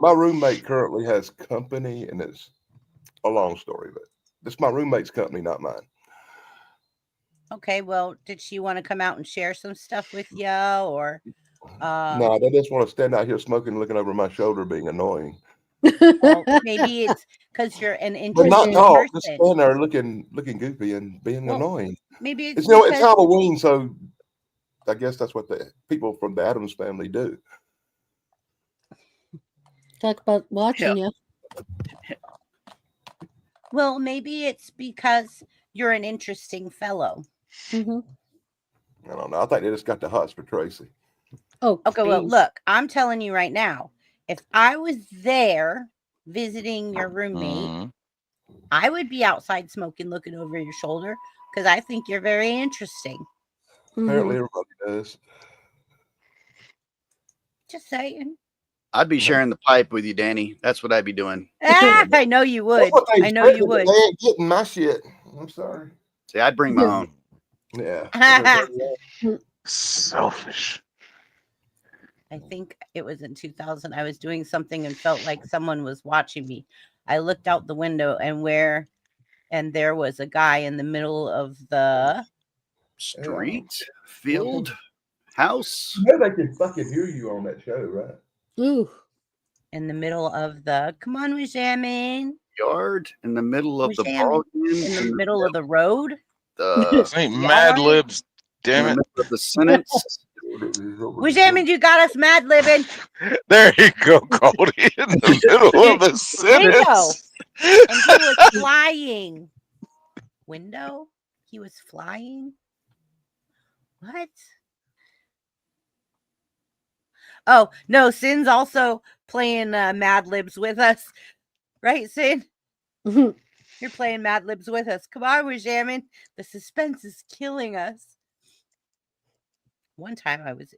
my roommate currently has company, and it's a long story, but it's my roommate's company, not mine. Okay, well, did she want to come out and share some stuff with you, or No, they just want to stand out here smoking, looking over my shoulder, being annoying. well, maybe it's because you're an But not interesting talk, just person. stand there looking goofy and being Well, annoying. maybe it's It's it's because Halloween, so I guess that's what the people from the Adams family do. Talk about watching you. well, maybe it's because you're an interesting fellow. Mm-hmm. I don't know. I think they just got the hots for Tracy. Oh, Okay, well, please. look, I'm telling you right now, if I was there visiting your roommate, I would be outside smoking, looking over your shoulder because I think you're very interesting. Apparently, everybody does. Just saying. I'd be sharing the pipe with you, Danny. That's what I'd be doing. Ah, I know you That's would. what they I know you expected, but would. they ain't getting my shit. I'm sorry. See, I'd bring my own. Yeah. Selfish. I think it was in 2000. I was doing something and felt like someone was watching me. I looked out the window and there was a guy in the middle of the Street, field, house. You know they can fucking hear you on that show, right? Ooh. in the middle of the come on, we're jamming. Yard in the middle of We're the jamming. ball In the middle of the road. This ain't Mad Libs, In damn the it. middle of the sentence. We're jamming. You got us mad living. There you go, Goldie. In the middle of the Window. sentence. And he was flying. Window? He was flying? What? Oh, no, Sin's also playing Mad Libs with us. Right, Sin? You're playing Mad Libs with us. Come on, we're jamming. The suspense is killing us. One time I was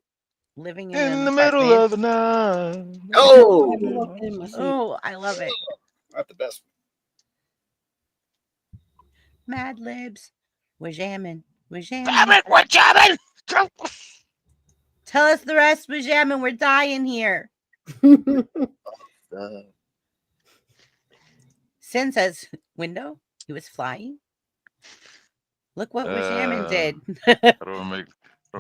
living in In an the middle apartment. of the night. Oh, I love it. Not the best. Mad Libs. We're jamming. We're jamming. Damn it, we're jamming. Tell us the rest. We're jamming. We're dying here. Sin says, window? He was flying? Look what we're jamming did. How do I make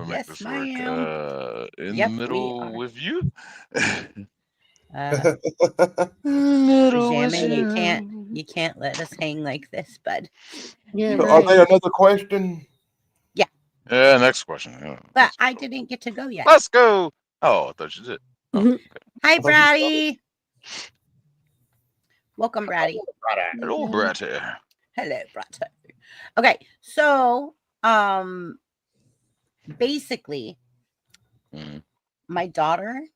Yes, this work? ma'am. In Yep, the we middle are. with you? We're jamming. You can't let us hang like this, bud. Yeah, So are right. they another question? Yeah, next question. Yeah, But I didn't get to go yet. let's go. Oh, I thought you did. Oh, Mhm. okay. Hi, Brady. Welcome, Brady. Hello, Bratty. Hello, Brady. Okay, so basically, my daughter,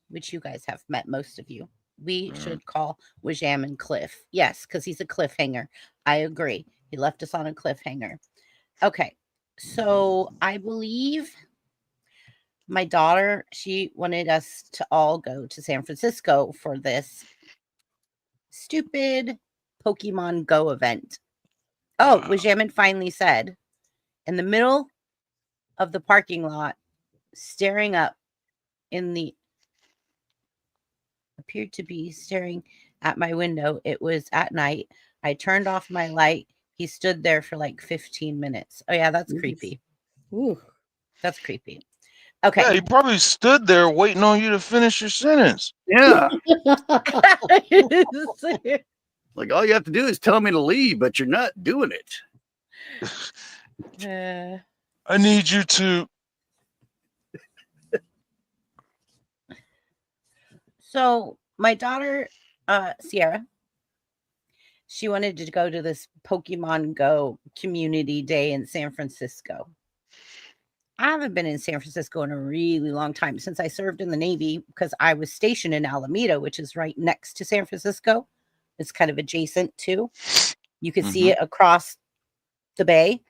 which you guys have met, most of you, we should call Wajam and Cliff. Yes, because he's a cliffhanger. I agree. He left us on a cliffhanger. Okay, so I believe my daughter, she wanted us to all go to San Francisco for this stupid Pokemon Go event. Oh, Wajamin finally said, in the middle of the parking lot, staring up in the appeared to be staring at my window. It was at night. I turned off my light. He stood there for like 15 minutes. Oh, yeah, that's creepy. Ooh. That's creepy. Okay. Yeah, he probably stood there waiting on you to finish your sentence. Yeah. Like all you have to do is tell me to leave, but you're not doing it. I need you to. So my daughter, Sierra, she wanted to go to this Pokemon Go community day in San Francisco. I haven't been in San Francisco in a really long time since I served in the Navy because I was stationed in Alameda, which is right next to San Francisco. It's kind of adjacent to. You can see it across the bay.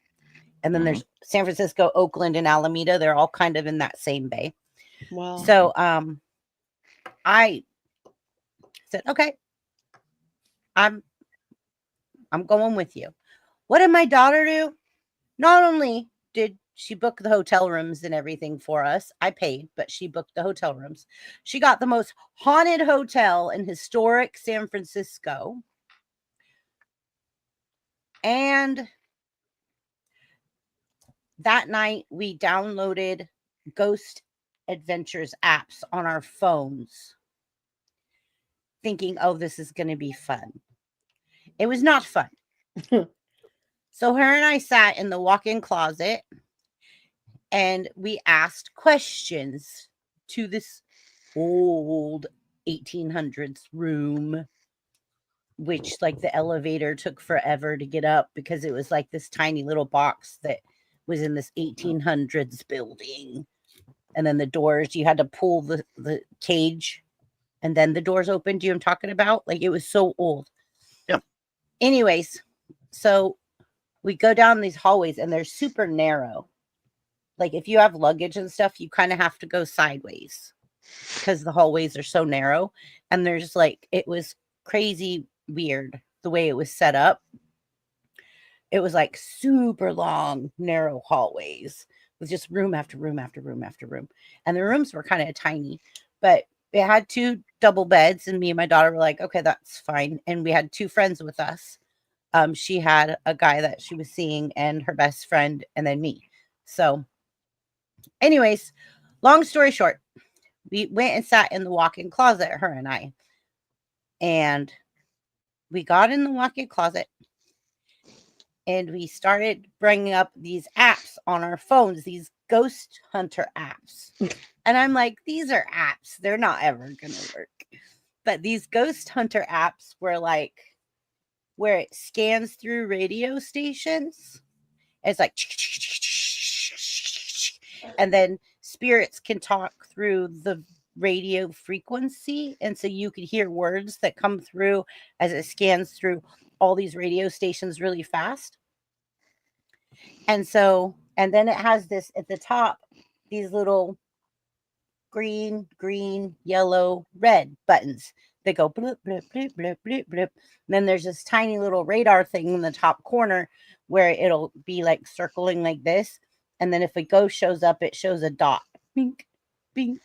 And then there's San Francisco, Oakland, and Alameda. They're all kind of in that same bay. Wow. So I said, okay, I'm going with you. What did my daughter do? Not only did she booked the hotel rooms and everything for us. I paid, but she booked the hotel rooms. She got the most haunted hotel in historic San Francisco. And that night we downloaded Ghost Adventures apps on our phones, thinking, oh, this is going to be fun. It was not fun. So her and I sat in the walk-in closet and we asked questions to this old 1800s room, which like the elevator took forever to get up because it was like this tiny little box that was in this 1800s building. And then the doors, you had to pull the cage and then the doors opened. Do you know what I'm talking about? Like it was so old. Yep. Anyways, so we go down these hallways and they're super narrow. Like if you have luggage and stuff, you kind of have to go sideways because the hallways are so narrow. And there's like, it was crazy weird the way it was set up. It was like super long, narrow hallways with just room after room after room after room. And the rooms were kind of tiny, but it had 2 double beds. And me and my daughter were like, okay, that's fine. And we had 2 friends with us. She had a guy that she was seeing and her best friend and then me. So anyways, long story short, we went and sat in the walk-in closet, her and I. And we got in the walk-in closet and we started bringing up these apps on our phones, these ghost hunter apps. And I'm like, these are apps. They're not ever going to work. But these ghost hunter apps were like, where it scans through radio stations. It's like, and then spirits can talk through the radio frequency. And so you could hear words that come through as it scans through all these radio stations really fast. And then it has this at the top, these little green, yellow, red buttons. They go blip, blip, blip, blip, blip, blip. And then there's this tiny little radar thing in the top corner where it'll be like circling like this. And then if a ghost shows up, it shows a dot. Bink, bink,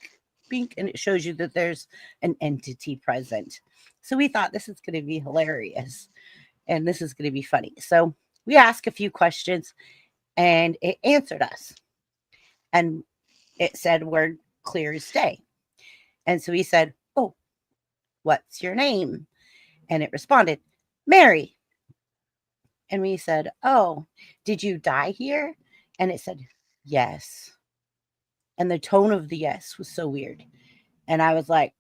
bink. And it shows you that there's an entity present. So we thought this is going to be hilarious. And this is going to be funny. So we asked a few questions and it answered us. And it said, we're clear as day. And so we said, oh, what's your name? And it responded, Mary. And we said, oh, did you die here? And it said, yes. And the tone of the yes was so weird. And I was like,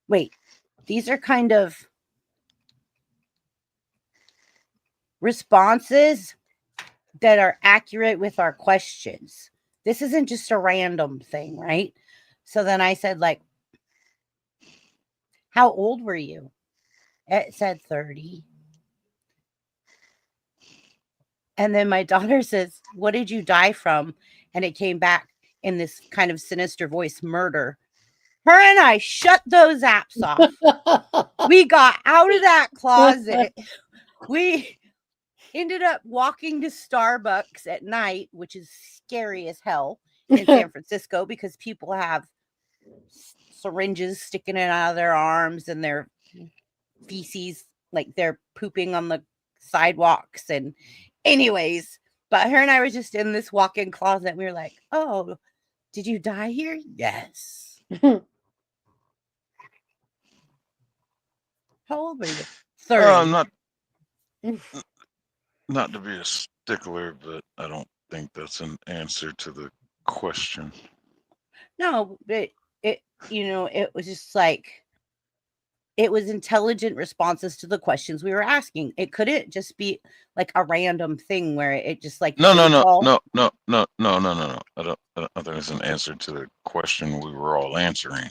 wait, these are kind of responses that are accurate with our questions. This isn't just a random thing, right? So then I said, like, how old were you? It said 30. And then my daughter says, what did you die from? And it came back in this kind of sinister voice, murder. Her and I shut those apps off. We got out of that closet. We ended up walking to Starbucks at night, which is scary as hell in San Francisco because people have syringes sticking it out of their arms and their feces, like they're pooping on the sidewalks. And anyways, but her and I were just in this walk-in closet and we were like, oh, did you die here? Yes. How old were you? 30. I'm not to be a stickler, but I don't think that's an answer to the question. No, but it was just like, it was intelligent responses to the questions we were asking. It couldn't just be like a random thing where it just like No. I default- don't think it's an answer to the question we were all answering.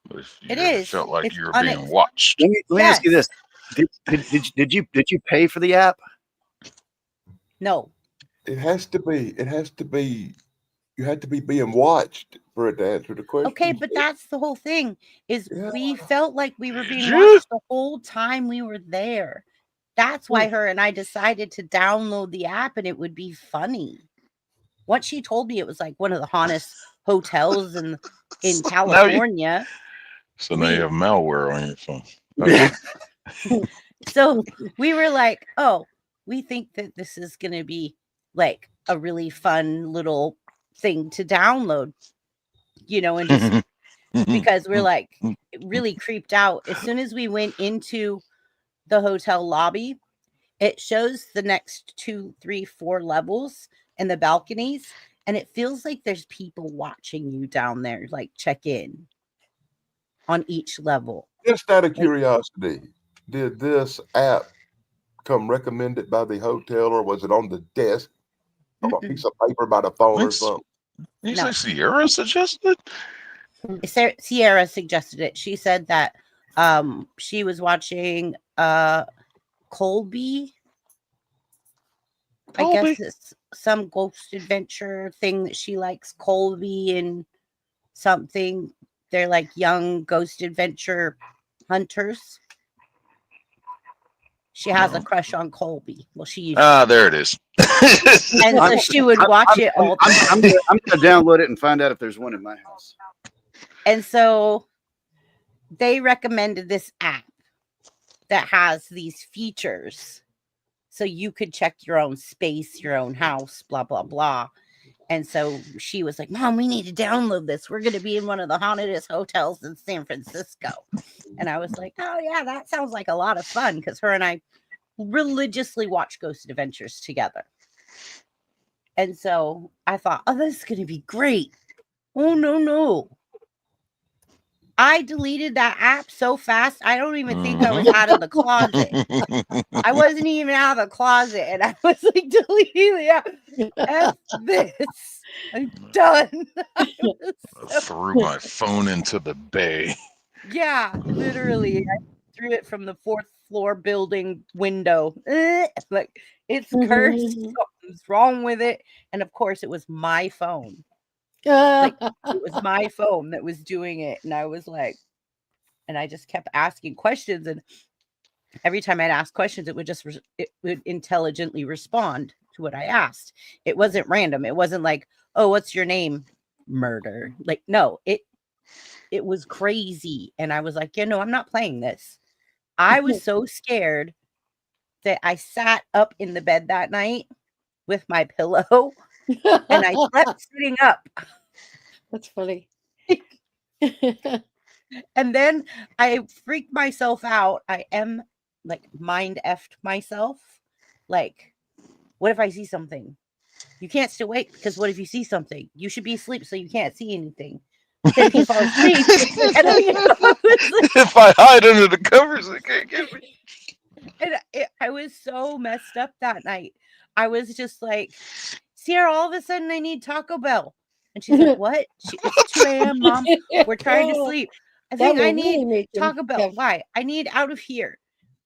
But if you It ever is. felt like It's you were being watched. Let me ask you Yes. this: did you pay for the app? No. It has to be. You had to be being watched for it to answer the question. Okay, but that's the whole thing is we Yeah. felt like we were being Yeah. watched the whole time we were there. That's why her and I decided to download the app and it would be funny. once she told me it was like one of the haunted hotels in So now you- California. So now you have malware on your phone. Yeah. So we were like, oh, we think that this is going to be like a really fun little thing to download, and just because we're like really creeped out. As soon as we went into the hotel lobby, it shows the next 2, 3, 4 levels and the balconies, and it feels like there's people watching you down there, like check in on each level. Just out of curiosity, did this app come recommended by the hotel, or was it on the desk of a piece of paper by the phone or Thanks. something? You No. say Sierra suggested? Sierra suggested it. She said that she was watching Colby. I Colby? guess it's some ghost adventure thing that she likes. Colby and something. They're like young ghost adventure hunters. She has a crush on Colby. Well, she used Ah, there it is. and so she would watch it all the time. I'm gonna download it and find out if there's one in my house. And so they recommended this app that has these features. So you could check your own space, your own house, blah, blah, blah. And so she was like, Mom, we need to download this. We're going to be in one of the hauntedest hotels in San Francisco. And I was like, oh, yeah, that sounds like a lot of fun, because her and I religiously watch Ghost Adventures together. And so I thought, oh, this is going to be great. Oh, no. I deleted that app so fast, I don't even think I was out of the closet. I wasn't even out of the closet, and I was like, deleting the app. F this. I'm done. I threw my phone into the bay. Yeah, literally. I threw it from the 4th floor building window. Like, it's cursed. Something's wrong with it. And of course, it was my phone. Like, it was my phone that was doing it. And I was like, and I just kept asking questions. And every time I'd ask questions, it would intelligently respond to what I asked. It wasn't random. It wasn't like, oh, what's your name? Murder. Like, no, it was crazy. And I was like, I'm not playing this. I was so scared that I sat up in the bed that night with my pillow and I slept sitting up. That's funny. And then I freaked myself out. I am like mind effed myself. Like, what if I see something? You can't stay awake, because what if you see something? You should be asleep so you can't see anything. Then you fall asleep. And If I hide under the covers, they can't get me. And I was so messed up that night. I was just like, Sierra, all of a sudden I need Taco Bell. And she's like, what? It's 2 a.m., Mom. We're trying to sleep. I think I need Taco Bell. Why? I need out of here.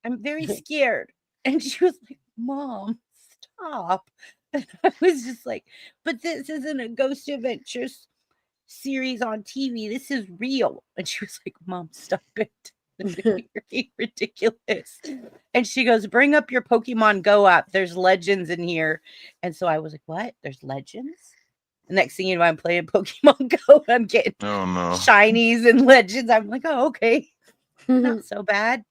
I'm very scared. And she was like, Mom, stop. And I was just like, but this isn't a Ghost Adventures series on TV. This is real. And she was like, Mom, stop it. You're ridiculous. And she goes, bring up your Pokemon Go app. There's legends in here. And so I was like, what? There's legends? The next thing you know, I'm playing Pokemon Go. I'm getting Oh no. shinies and legends. I'm like, oh, okay. Not so bad.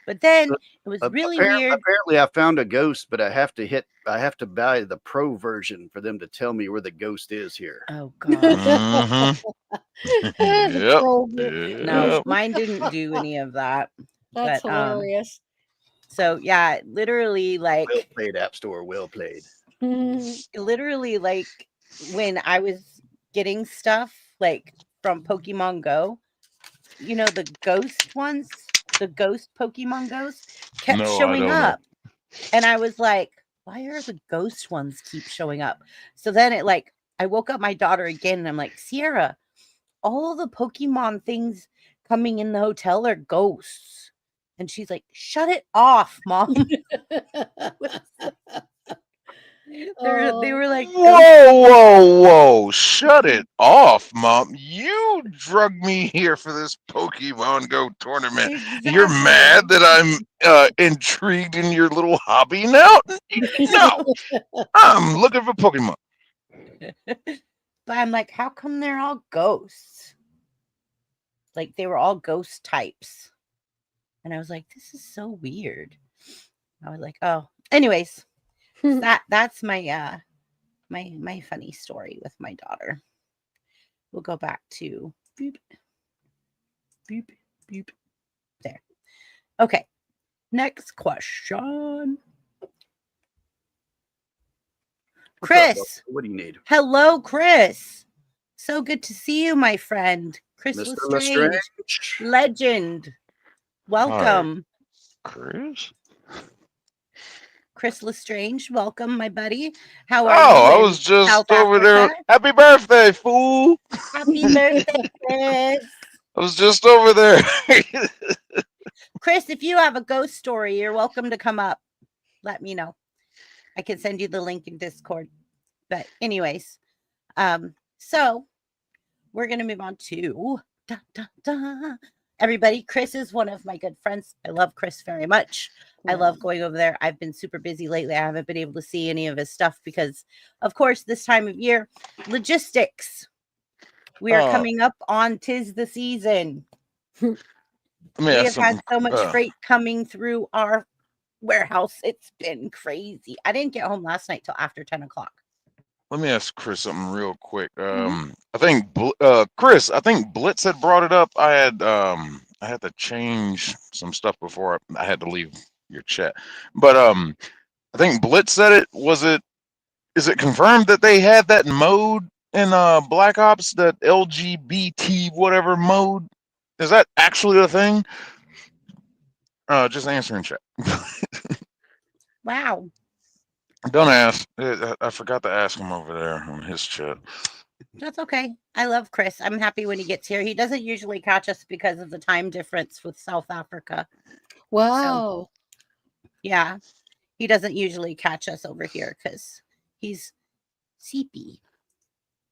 But then it was really weird. Apparently, I found a ghost, but I have to buy the pro version for them to tell me where the ghost is here. Oh God. Mhm. Yep. No, Yep. mine didn't do any of that. That's but, hilarious. So yeah, literally like Well played, App Store. Well played. literally like when I was getting stuff like from Pokemon Go, the ghost ones, the ghost Pokemon Goes kept No, I showing don't know. up. And I was like, why are the ghost ones keep showing up? So then I woke up my daughter again and I'm like, Sierra, all the Pokemon things coming in the hotel are ghosts. And she's like, shut it off, Mom. They were like, Whoa. Shut it off, Mom. You drug me here for this Pokemon Go tournament. You're exactly. mad that I'm intrigued in your little hobby now? No. I'm looking for Pokemon. But I'm like, how come they're all ghosts? Like they were all ghost types. And I was like, this is so weird. I was like, oh, anyways, that's my my funny story with my daughter. We'll go back to boop, boop, boop. There. Okay. Next question. What's up, Chris. Doctor? What do you need? Hello, Chris. So good to see you, my friend. Chris Mr. Lestrange. Lestrange? Legend. Welcome. Chris? Chris Lestrange, welcome, my buddy. How are Oh, you? I in was just South over there. Africa? Happy birthday, fool! Happy birthday, Chris. I was just over there. Chris, if you have a ghost story, you're welcome to come up. Let me know. I can send you the link in Discord. But anyways, so we're gonna move on to everybody. Chris is one of my good friends. I love Chris very much. I love going over there. I've been super busy lately. I haven't been able to see any of his stuff because, of course, this time of year, logistics. We are coming up on 'tis the season. Let me We ask have had so something. much freight coming through our warehouse. It's been crazy. I didn't get home last night till after 10 o'clock. Let me ask Chris something real quick. Mhm. I think Chris, I think Blitz had brought it up. I had to change some stuff before I had to leave your chat. But I think Blitz said it. Is it confirmed that they had that mode in Black Ops, that LGBT whatever mode? Is that actually a thing? Just answering chat. Wow. Don't ask. I forgot to ask him over there on his chat. That's okay. I love Chris. I'm happy when he gets here. He doesn't usually catch us because of the time difference with South Africa. Wow. Yeah. He doesn't usually catch us over here because he's sleepy.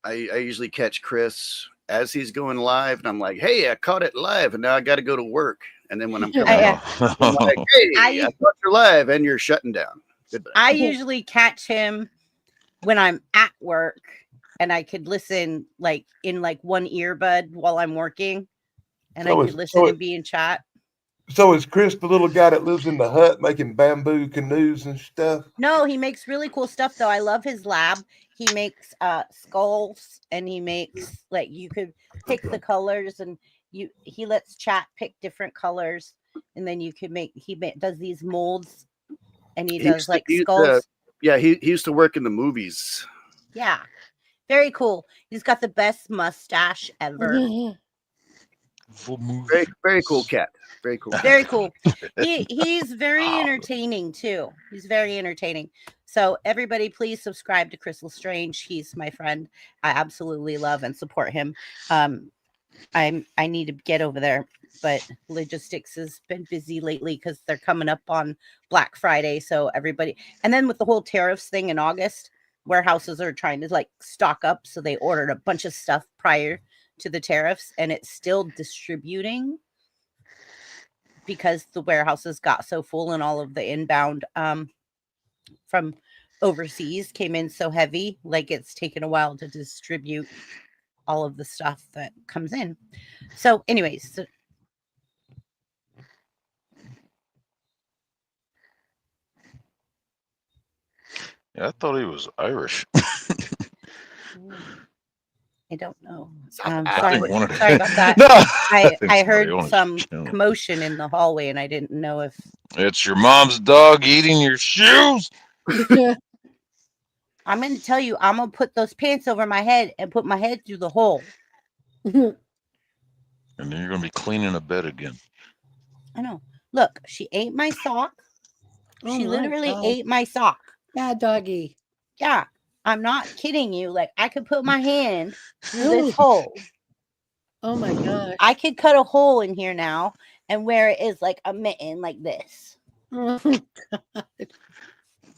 I usually catch Chris as he's going live, and I'm like, hey, I caught it live, and now I got to go to work. And then when I'm coming Yeah. home, I'm like, hey, I thought you're live, and you're shutting down. Goodbye. I usually catch him when I'm at work and I could listen like in like one earbud while I'm working and So I is- could listen so and be in chat. So is Chris the little guy that lives in the hut making bamboo canoes and stuff? No, he makes really cool stuff though. I love his lab. He makes skulls and he makes like you could pick the colors and he lets chat pick different colors and then you could make does these molds and he does like skulls. Yeah, he used to work in the movies. Yeah. Very cool. He's got the best mustache ever. Very, very cool cat. Very cool. Very cool. He's very entertaining too. He's very entertaining. So everybody please subscribe to Chris Lestrange. He's my friend. I absolutely love and support him. I need to get over there, but logistics has been busy lately because they're coming up on Black Friday. So everybody, and then with the whole tariffs thing in August, warehouses are trying to like stock up. So they ordered a bunch of stuff prior to the tariffs and it's still distributing because the warehouses got so full and all of the inbound from overseas came in so heavy, like it's taken a while to distribute all of the stuff that comes in. So anyways, Yeah, I thought he was Irish. I don't know. South Sorry, Africa. sorry about that. No, I think heard somebody on his some channel. commotion in the hallway and I didn't know if It's your mom's dog eating your shoes. I'm going to tell you, I'm going to put those pants over my head and put my head through the hole. And then you're gonna be cleaning a bed again. I know. Look, she ate my sock. Oh She my literally God. ate my sock. Bad doggy. Yeah, I'm not kidding you. Like, I could put my hand through Ooh. this hole. Oh my gosh. I could cut a hole in here now and wear it as like a mitten like this.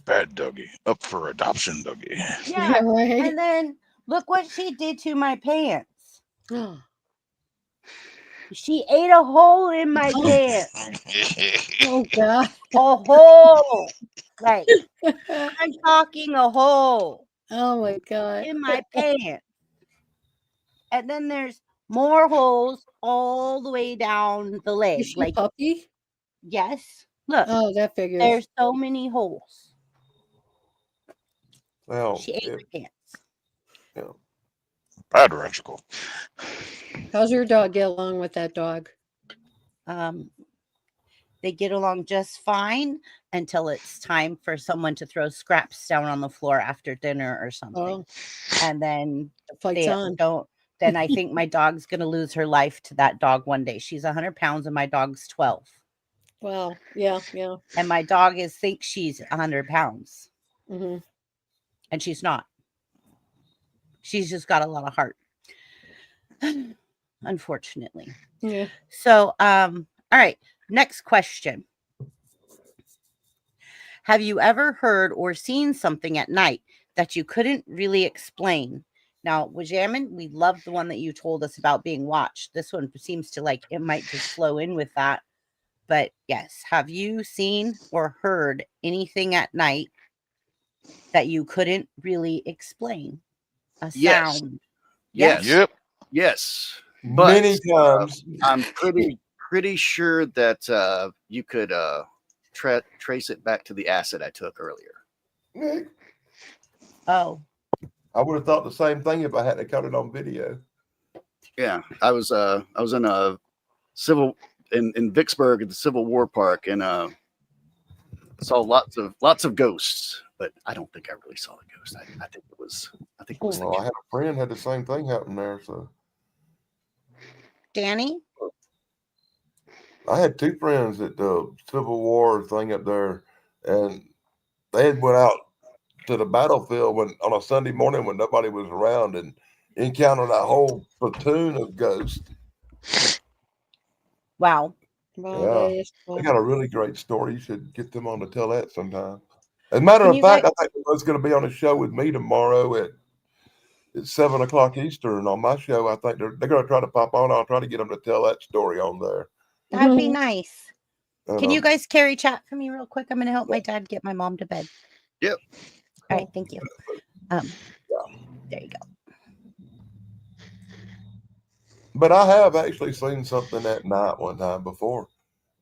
Bad doggy. Up for adoption, doggy. Yeah. right. And then look what she did to my pants. She ate a hole in my pants. Oh God. A hole. Like, I'm talking a hole. Oh my God. in my pants. And then there's more holes all the way down the Is leg. she a Like, puppy? yes, look, Oh, that figures. there's so many holes. Well, She ate my pants. yeah. Patriarchal. How's your dog get along with that dog? They get along just fine until it's time for someone to throw scraps down on the floor after dinner or something. Oh, And then fight's they on. don't. Then I think my dog's going to lose her life to that dog one day. She's 100 pounds and my dog's 12. Well, yeah. And my dog thinks she's 100 pounds. Hmm. And she's not. She's just got a lot of heart. Unfortunately. Yeah. So, all right. Next question. Have you ever heard or seen something at night that you couldn't really explain? Now, Wajamin, we love the one that you told us about being watched. This one seems to like it might just flow in with that. But yes, have you seen or heard anything at night that you couldn't really explain? A Yes. sound. Yes. Yep. Yes. But Many times. I'm pretty sure that you could trace it back to the acid I took earlier. Oh, I would have thought the same thing if I hadn't caught it on video. Yeah, I was in a in Vicksburg at the Civil War Park and saw lots of ghosts, but I don't think I really saw the ghost. I think it was Well, I had a friend had the same thing happen there, so Danny? I had two friends at the Civil War thing up there, and they had went out to the battlefield on a Sunday morning when nobody was around and encountered a whole platoon of ghosts. Wow. Well, Yeah. that is They cool. got a really great story. You should get them on to tell that sometime. As a matter Can of you fact, guys- I think they're going to be on a show with me tomorrow at 7:00 Eastern on my show. I think they're going to try to pop on. I'll try to get them to tell that story on there. That'd be nice. And, Can you guys carry chat for me real quick? I'm going to help my dad get my mom to bed. Yep. All right. Thank you. There you go. But I have actually seen something at night one time before,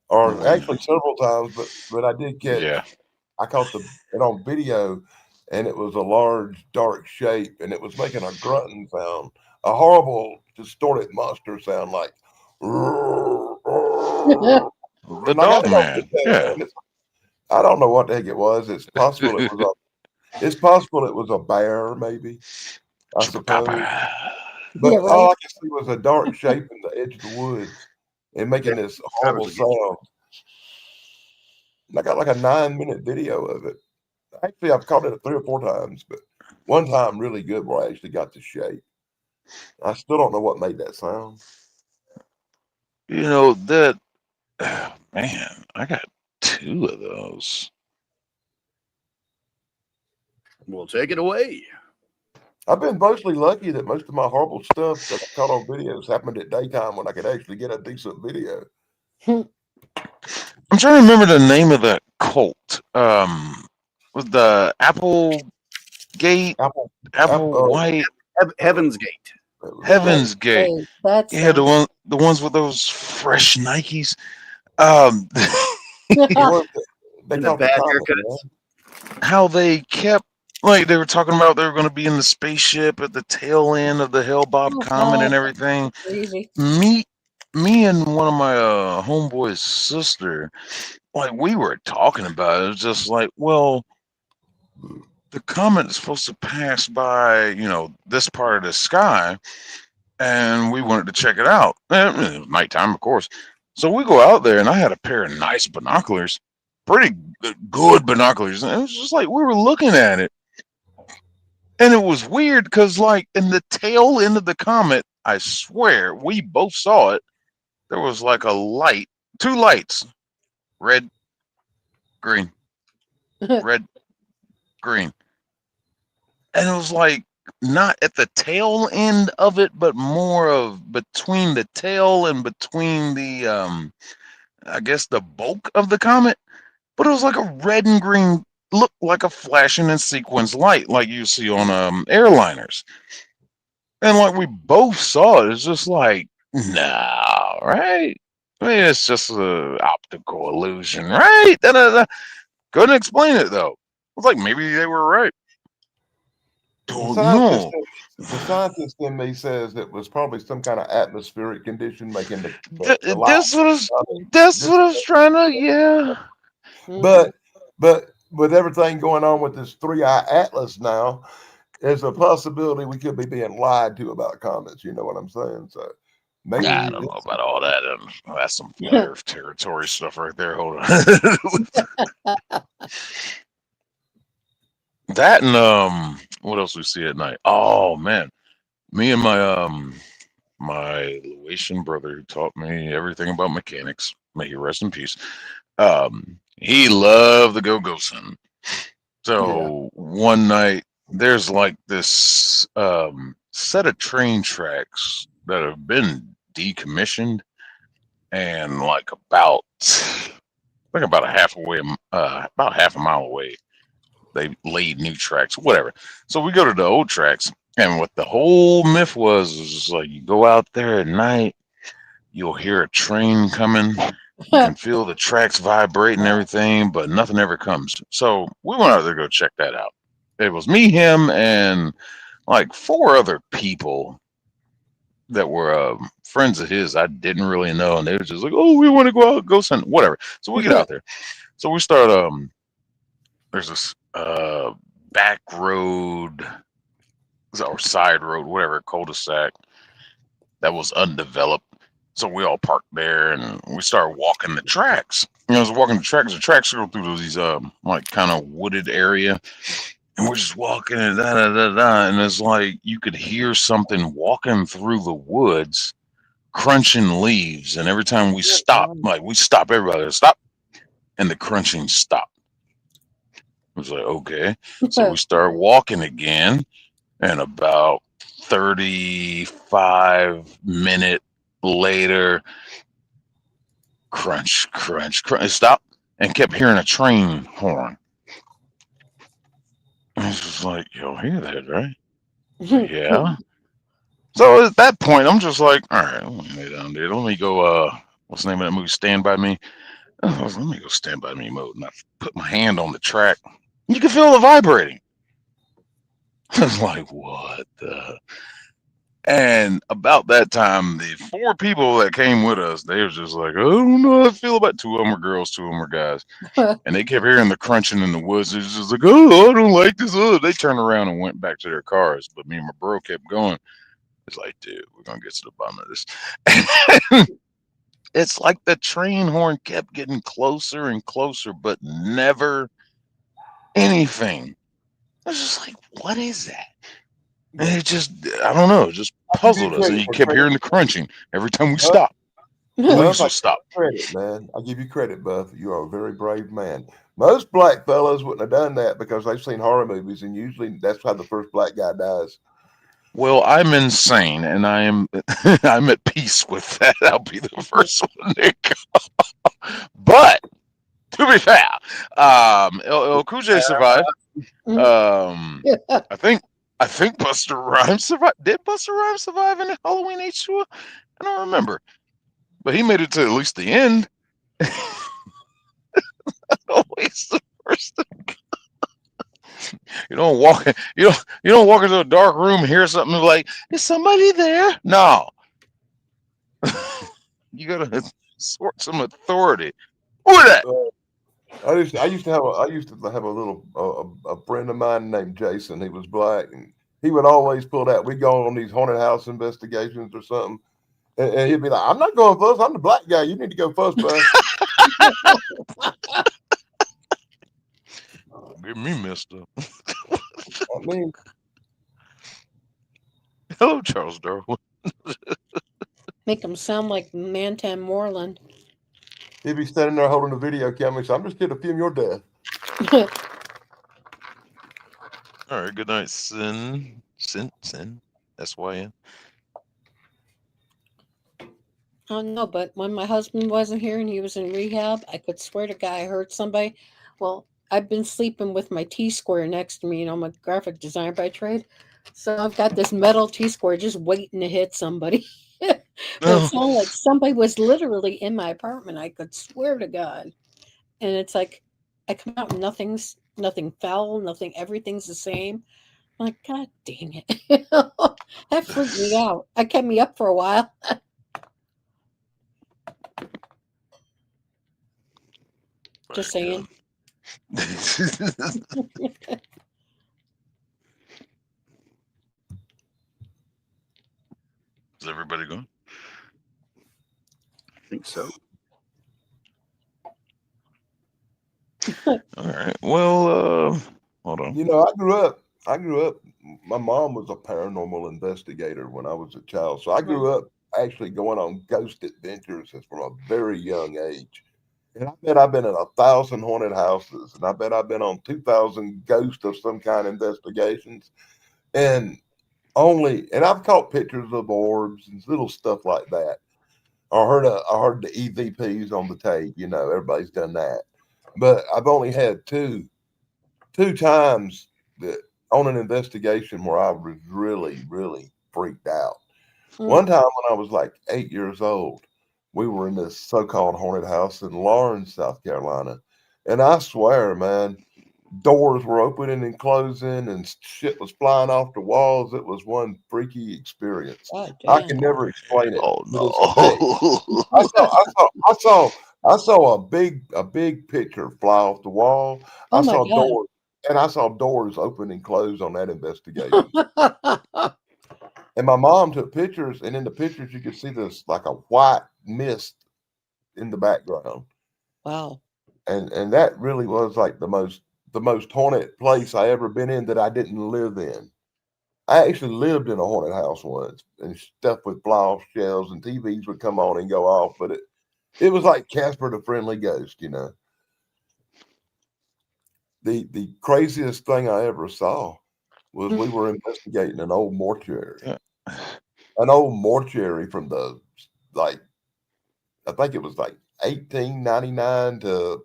or actually several times. But I did catch. Yeah. I caught it on video, and it was a large, dark shape, and it was making a grunting sound, a horrible, distorted monster sound, like. The dog man. Yeah. I don't know what the heck it was. It's possible it was a bear, maybe. I suppose. But Yeah, all I right. could see was a dark shape in the edge of the woods and making this horrible sound. And I got like a 9-minute video of it. Actually, I've caught it 3 or 4 times, but one time really good where I actually got the shape. I still don't know what made that sound. You know that, man, I got 2 of those. We'll take it away. I've been mostly lucky that most of my horrible stuff that I caught on videos happened at daytime when I could actually get a decent video. I'm trying to remember the name of that cult. Was the Apple Gate, Apple White, Heaven's Gate. Heaven's Gate. Wait, that's Yeah, the ones with those fresh Nikes. They And the caught bad comic, haircuts. man. How they kept, like, they were talking about they were going to be in the spaceship at the tail end of the Hale-Bopp Oh, comet and God. everything. Crazy. Me and one of my homeboys' sister, like, we were talking about it. It was just like, well, the comet is supposed to pass by, this part of the sky, and we wanted to check it out. And it was nighttime, of course. So we go out there, and I had a pair of nice binoculars, pretty good binoculars. And it was just like we were looking at it. And it was weird because, like, in the tail end of the comet, I swear, we both saw it. There was like a light, 2 lights, red, green, red, green. And it was like not at the tail end of it, but more of between the tail and between the, I guess the bulk of the comet. But it was like a red and green looked like a flashing and sequence light like you see on airliners. And like we both saw it, it's just like, no, right? I mean, it's just a optical illusion, right? Da-da-da. Couldn't explain it though. I was like, maybe they were right. Don't know. The scientist in me says it was probably some kind of atmospheric condition making the light. That's what I was trying to, yeah. But with everything going on with this 3-eye atlas now, there's a possibility we could be being lied to about comets. You know what I'm saying? So maybe I don't know about all that. That's some Earth territory stuff right there. Hold on. That and what else we see at night? Oh man, me and my Laotian brother who taught me everything about mechanics. May he rest in peace. He loved the go-gos hunting. So one night there's like this set of train tracks that have been decommissioned and like about half a mile away they laid new tracks, whatever. So we go to the old tracks, and what the whole myth was just like you go out there at night, you'll hear a train coming, you can feel the tracks vibrate and everything, but nothing ever comes. So we went out there to go check that out. It was me, him, and like 4 other people that were friends of his I didn't really know, and they were just like, oh, we want to go out, go hunt, whatever. So we get out there. So we start there's this back road or side road, whatever, cul-de-sac that was undeveloped. So we all parked there and we started walking the tracks. I was walking the tracks go through these like kind of wooded area. And we're just walking and and it's like you could hear something walking through the woods, crunching leaves. And every time we stop, like we stop, everybody stop, and the crunching stopped. I was like, okay. So we start walking again, and about 35 minutes later, crunch, crunch, crunch. Stop, and kept hearing a train horn. I was just like, you'll hear that, right? Yeah. So at that point, I'm just like, all right, let me lay down, dude. Let me go, what's the name of that movie? Stand By Me. Let me go Stand By Me mode. And I put my hand on the track. You can feel the vibrating. I was like, what the? And about that time, the 4 people that came with us, they were just like, I don't know how I feel about 2 of them were girls, 2 of them were guys. And they kept hearing the crunching in the woods. It was just like, oh, I don't like this. Oh, they turned around and went back to their cars. But me and my bro kept going. It's like, dude, we're going to get to the bottom of this. It's like the train horn kept getting closer and closer, but never anything. I was just like, what is that? And it just, I don't know, it just puzzled us. And you kept hearing the crunching every time we stopped. Police would stop. Credit, man. I give you credit, Buff. You are a very brave man. Most black fellas wouldn't have done that because they've seen horror movies, and usually that's how the first black guy dies. Well, I'm insane, and I'm at peace with that. I'll be the first one to go. But to be fair, LL Cool J survived. I think Busta Rhymes survived. Did Busta Rhymes survive in Halloween H2O? I don't remember, but he made it to at least the end. Always the first. You don't walk into a dark room and hear something like, "Is somebody there?" No. You gotta sort some authority. Who is that? I used to have a little a friend of mine named Jason. He was black, and he would always pull that. We'd go on these haunted house investigations or something, and he'd be like, "I'm not going first. I'm the black guy. You need to go first, bud." Get me messed up. I mean, hello, Charles Darwin. Make him sound like Mantan Moreland. he'd be standing there holding a video camera. So I'm just here to film your death. All right. Good night, Sin. S-Y-N. Oh no, but when my husband wasn't here and he was in rehab, I could swear to God I heard somebody. Well, I've been sleeping with my T-square next to me. I'm a graphic designer by trade. So I've got this metal T-square just waiting to hit somebody. It sounded like somebody was literally in my apartment. I could swear to God. And it's like I come out and nothing foul, everything's the same. I'm like, God dang it. That freaked me out. That kept me up for a while. Just saying. Is everybody going? I think so. All right. Well, hold on. You know, I grew up. My mom was a paranormal investigator when I was a child, so I grew up actually going on ghost adventures from a very young age. And I bet I've been in 1,000 haunted houses, and I bet I've been on 2,000 ghost of some kind investigations, and I've caught pictures of orbs and little stuff like that. I heard the EVPs on the tape. You know, everybody's done that, but I've only had two times that on an investigation where I was really, really freaked out. One time when I was like 8 years old, we were in this so-called haunted house in Lawrence, South Carolina. And I swear, man, doors were opening and closing and shit was flying off the walls. It was one freaky experience. God I damn. can never explain it. Oh To this day. no! I saw a big picture fly off the wall. Oh I my saw God. doors, and I saw doors open and close on that investigation. And my mom took pictures, and in the pictures you could see this like a white mist in the background. Wow. And that really was like the most haunted place I ever been in that I didn't live in. I actually lived in a haunted house once, and stuff would fly off shelves, and TVs would come on and go off, but it was like Casper the Friendly Ghost, you know. The craziest thing I ever saw was we were investigating an old mortuary. Yeah. An old mortuary from the like I think it was like 1899 to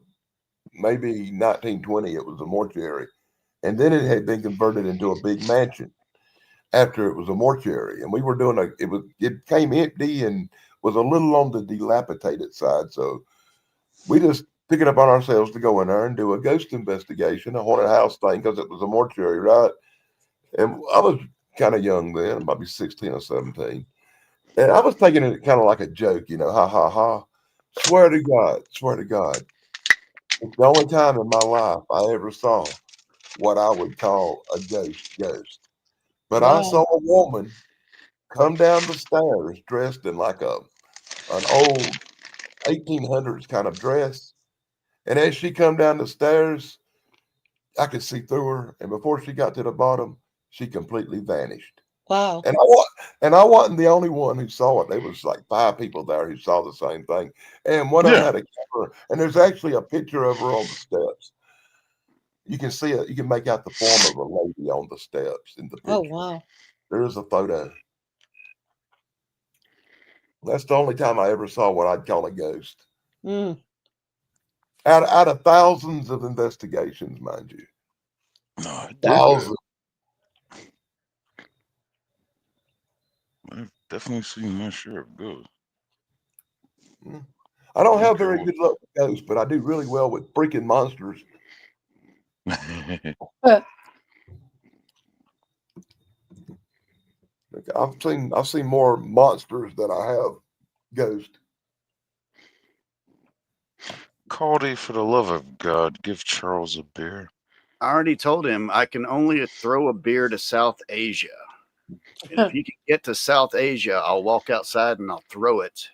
maybe 1920. It was a mortuary. And then it had been converted into a big mansion after it was a mortuary. And we were doing it came empty and was a little on the dilapidated side. So we just took it upon ourselves to go in there and do a ghost investigation, a haunted house thing, because it was a mortuary, right? And I was kind of young then, maybe 16 or 17. And I was taking it kind of like a joke, you know, ha ha ha. Swear to God, swear to God. It's the only time in my life I ever saw what I would call a ghost. But I Wow. saw a woman come down the stairs dressed in like an old 1800s kind of dress. And as she come down the stairs, I could see through her. And before she got to the bottom, she completely vanished. Wow. And I wasn't the only one who saw it. There was like 5 people there who saw the same thing. And one of them Yeah. had a camera, and there's actually a picture of her on the steps. You can see it. You can make out the form of a lady on the steps in the picture. Oh wow. There is a photo. That's the only time I ever saw what I'd call a ghost. Mm. Out of thousands of investigations, mind you. No, I dig Thousands. that. I've definitely seen my share of ghosts. I don't have Okay, very well- good luck with ghosts, but I do really well with freaking monsters. I've seen more monsters than I have ghosts. Caldy, for the love of God, give Charles a beer. I already told him I can only throw a beer to South Asia. And if he can get to South Asia, I'll walk outside and I'll throw it.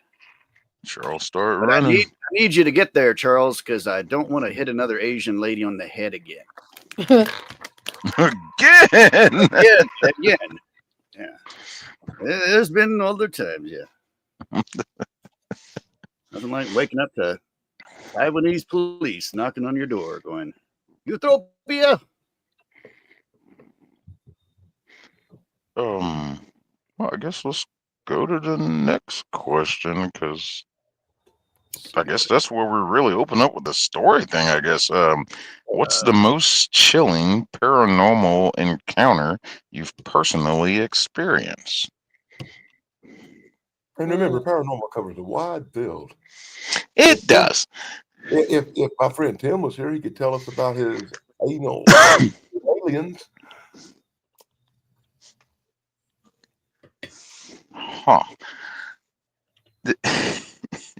Charles, start But I running. need you to get there, Charles, because I don't want to hit another Asian lady on the head again. Again. Again. Yeah. There's been other times, yeah. Nothing like waking up to Taiwanese police knocking on your door going, Utopia. Well, I guess let's go to the next question because I guess that's where we really open up with the story thing. I guess. What's the most chilling paranormal encounter you've personally experienced? And remember, paranormal covers a wide field. It does. If my friend Tim was here, he could tell us about his anal aliens. Huh.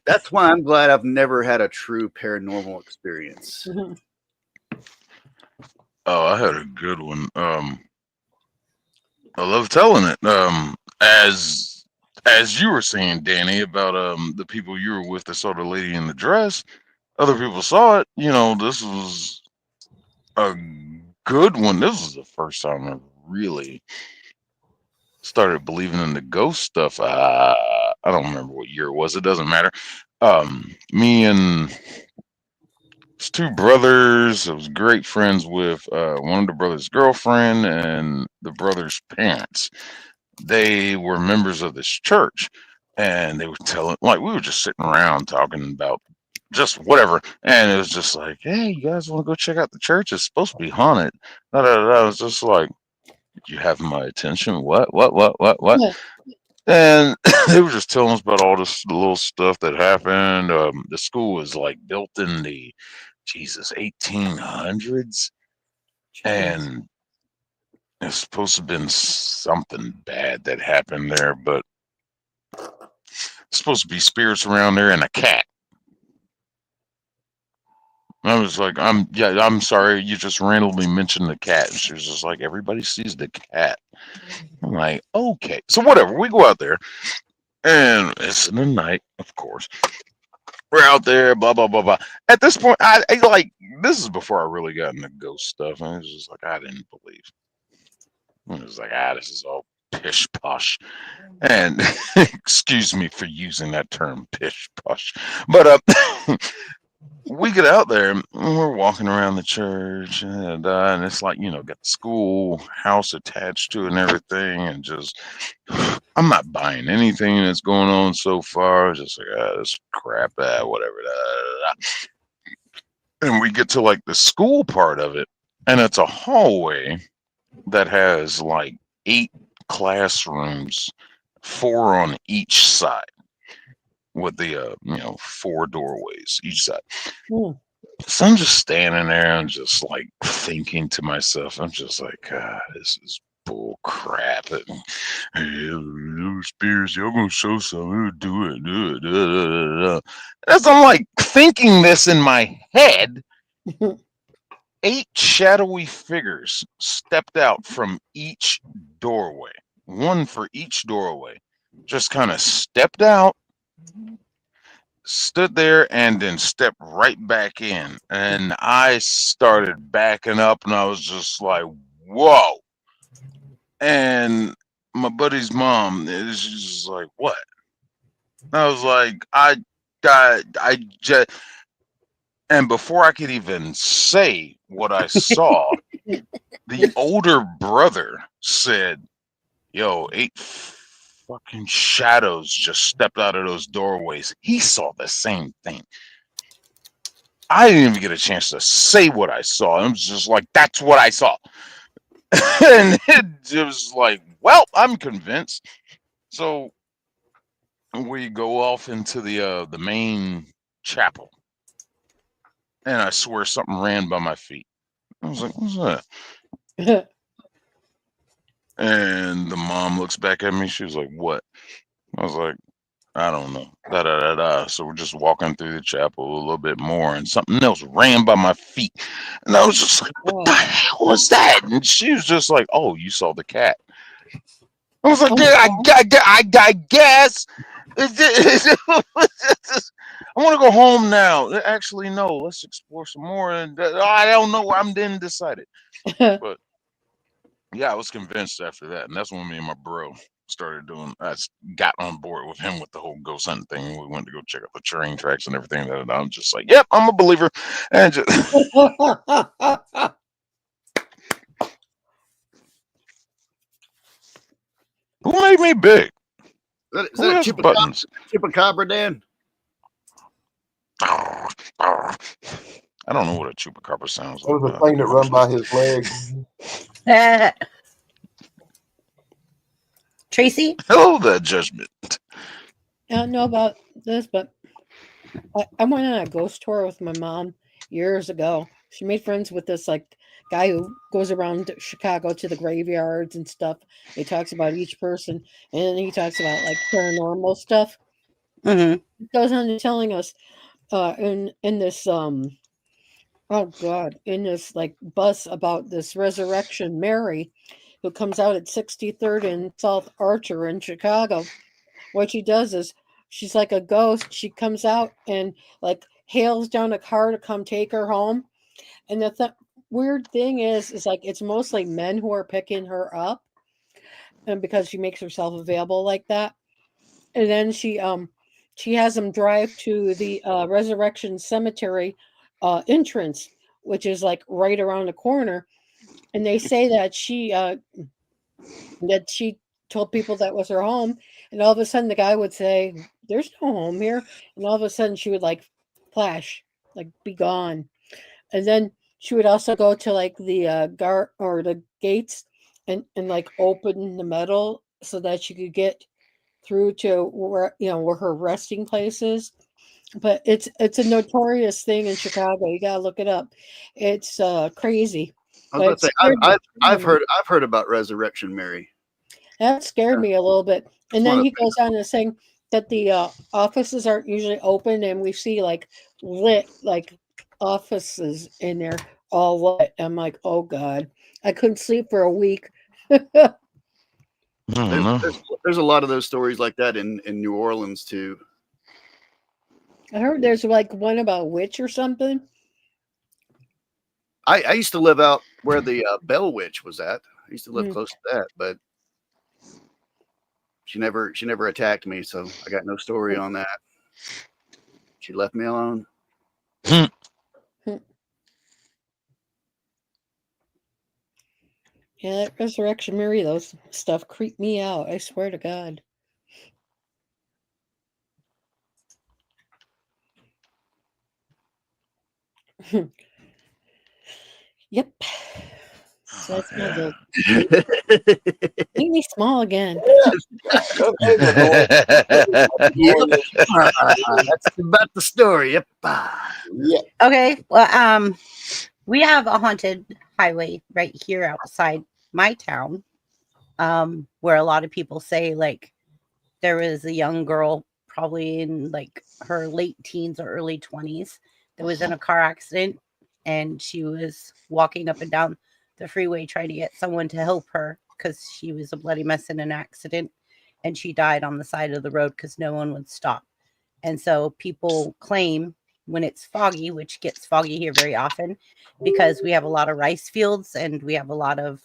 That's why I'm glad I've never had a true paranormal experience. Oh, I had a good one. I love telling it. As you were saying, Danny, about the people you were with that saw the lady in the dress. Other people saw it. You know, this was a good one. This was the first time I really started believing in the ghost stuff. I don't remember what year it was. It doesn't matter. Me and his two brothers. I was great friends with one of the brothers' girlfriend and the brother's parents. They were members of this church, and they were telling, like, we were just sitting around talking about just whatever, and it was just like, hey, you guys want to go check out the church? It's supposed to be haunted. Da, da, da, da. I was just like, you have my attention. What? Yeah. And they were just telling us about all this little stuff that happened. The school was like built in the 1800s, and it's supposed to have been something bad that happened there, but it's supposed to be spirits around there and a cat. I was like, I'm sorry, you just randomly mentioned the cat. And she was just like, everybody sees the cat. I'm like, okay. So whatever, we go out there, and it's in the night, of course. We're out there, blah, blah, blah, blah. At this point, I like, this is before I really got into ghost stuff. And I was just like, I didn't believe. It was like, this is all pish posh. And excuse me for using that term, pish posh. But we get out there and we're walking around the church, and it's like, got the school house attached to it and everything, and just I'm not buying anything that's going on so far. Just like, this crap, whatever. And we get to like the school part of it, and it's a hallway that has like 8 classrooms, 4 on each side, with the 4 doorways each side. So I'm just standing there and just like thinking to myself, I'm just like, God, this is bull crap. And, hey, Spears, y'all gonna show something, do it. As I'm like thinking this in my head, 8 shadowy figures stepped out from each doorway, one for each doorway, just kind of stepped out, stood there, and then stepped right back in. And I started backing up, and I was just like, whoa. And my buddy's mom is just like, what? I was like, I just, and before I could even say what I saw, the older brother said, yo, 8 fucking shadows just stepped out of those doorways. He saw the same thing. I didn't even get a chance to say what I saw. I was just like, that's what I saw. And it was like, well, I'm convinced. So we go off into the main chapel. And I swear something ran by my feet. I was like, what's that? And the mom looks back at me. She was like, what? I was like, I don't know. Da, da, da, da. So we're just walking through the chapel a little bit more, and something else ran by my feet. And I was just like, what the hell was that? And she was just like, oh, you saw the cat. I was like, yeah, I guess. I want to go home now. Actually, no. Let's explore some more. And I don't know. I'm then decided. But yeah, I was convinced after that, and that's when me and my bro started doing. I got on board with him with the whole ghost hunting thing. We went to go check out the train tracks and everything. And I'm just like, yep, I'm a believer. And just, who made me big? Is Who that has Chupacabra, buttons? Chupacabra, Dan? I don't know what a chupacabra sounds That like. was a but I'll thing that give it a run by try. his legs. Tracy? Hello there, Judgment. I don't know about this, but I went on a ghost tour with my mom years ago. She made friends with this like guy who goes around Chicago to the graveyards and stuff. He talks about each person, and then he talks about like paranormal stuff. Hmm. He goes on to telling us in this oh god, in this like bus about this Resurrection Mary who comes out at 63rd and South Archer in Chicago. What she does is she's like a ghost. She comes out and like hails down a car to come take her home. And the weird thing is like it's mostly men who are picking her up, and because she makes herself available like that. And then she has them drive to the Resurrection Cemetery entrance, which is like right around the corner. And they say that she told people that was her home, and all of a sudden the guy would say, "There's no home here," and all of a sudden she would like flash, like be gone, and then she would also go to like the guard or the gates and like open the metal so that she could get through to where where her resting place is. But it's a notorious thing in Chicago. You gotta look it up. It's crazy. I was But about it to say scared me. I've heard about Resurrection Mary. That scared me a little bit. And It's one then of he goes on to saying that the offices aren't usually open, and we see like lit like offices in there all lit. I'm like, oh god, I couldn't sleep for a week. I don't know. There's a lot of those stories like that in New Orleans too. I heard there's like one about a witch or something. I used to live out where the Bell Witch was at. I used to live Mm. close to that, but she never attacked me, so I got no story on that. She left me alone. Yeah, that Resurrection Mary, those stuff creep me out. I swear to God. Yep. So that's my little make me small again. That is annoying. That's about the story. Yep. Okay. Well, we have a haunted highway right here outside my town, where a lot of people say like there was a young girl, probably in like her late teens or early 20s, that was in a car accident, and she was walking up and down the freeway trying to get someone to help her because she was a bloody mess in an accident, and she died on the side of the road because no one would stop. And so people claim when it's foggy, which gets foggy here very often because we have a lot of rice fields and we have a lot of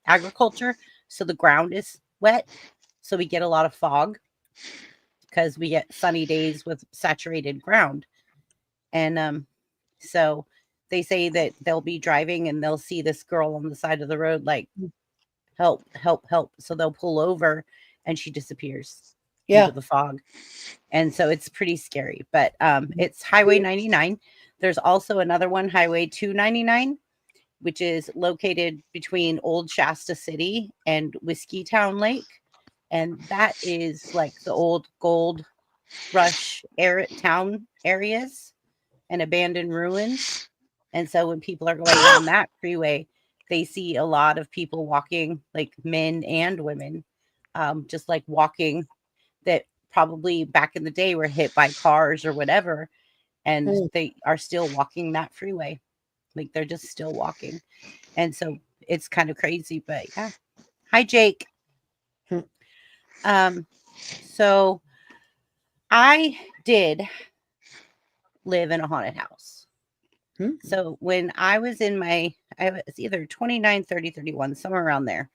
agriculture, so the ground is wet, so we get a lot of fog because we get sunny days with saturated ground. And so they say that they'll be driving and they'll see this girl on the side of the road like, help, help, help. So they'll pull over and she disappears Yeah. into the fog. And so it's pretty scary. But it's Highway 99. There's also another one, Highway 299, which is located between Old Shasta City and Whiskey Town Lake. And that is like the old gold rush town areas and abandoned ruins. And so when people are going on that freeway, they see a lot of people walking, like men and women, just like walking, that probably back in the day were hit by cars or whatever. And they are still walking that freeway. Like they're just still walking. And so it's kind of crazy, but yeah. Hi, Jake. So I did live in a haunted house. So when I was in I was either 29, 30, 31, somewhere around there.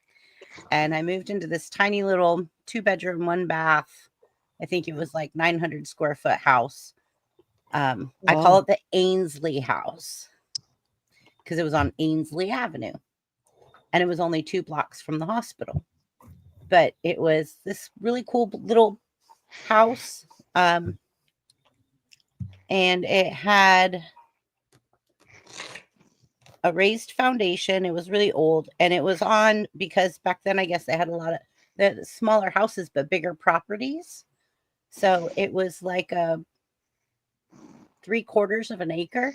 And I moved into this tiny little 2-bedroom, 1-bath. I think it was like 900 square foot house. I call it the Ainsley house because it was on Ainsley Avenue. And it was only 2 blocks from the hospital. But it was this really cool little house. And it had a raised foundation. It was really old, and it was on because back then I guess they had a lot of the smaller houses but bigger properties. So it was like a 3/4 of an acre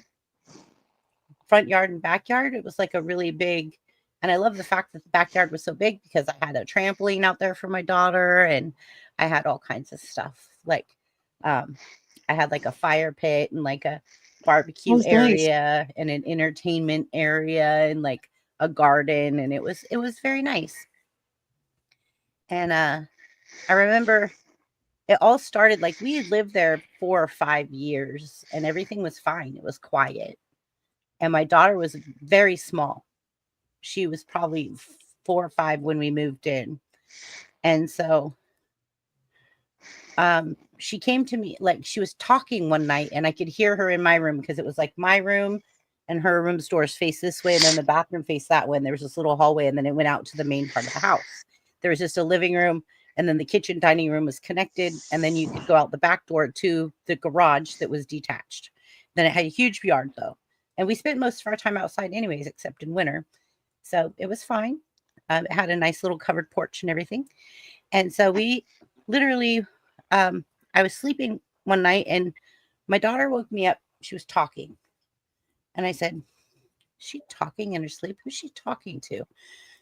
front yard and backyard. It was like a really big, and I love the fact that the backyard was so big because I had a trampoline out there for my daughter, and I had all kinds of stuff. Like I had like a fire pit and like a barbecue Sounds nice. area and an entertainment area and like a garden, and it was very nice. And I remember it all started like we had lived there 4 or 5 years and everything was fine. It was quiet. And my daughter was very small. She was probably 4 or 5 when we moved in. And so she came to me, like she was talking one night and I could hear her in my room because it was like my room and her room's doors face this way and then the bathroom faced that way. And there was this little hallway and then it went out to the main part of the house. There was just a living room and then the kitchen dining room was connected. And then you could go out the back door to the garage that was detached. Then it had a huge yard though. And we spent most of our time outside anyways, except in winter. So it was fine. It had a nice little covered porch and everything. And so we literally, I was sleeping one night and my daughter woke me up. She was talking. And I said, is she talking in her sleep? Who's she talking to?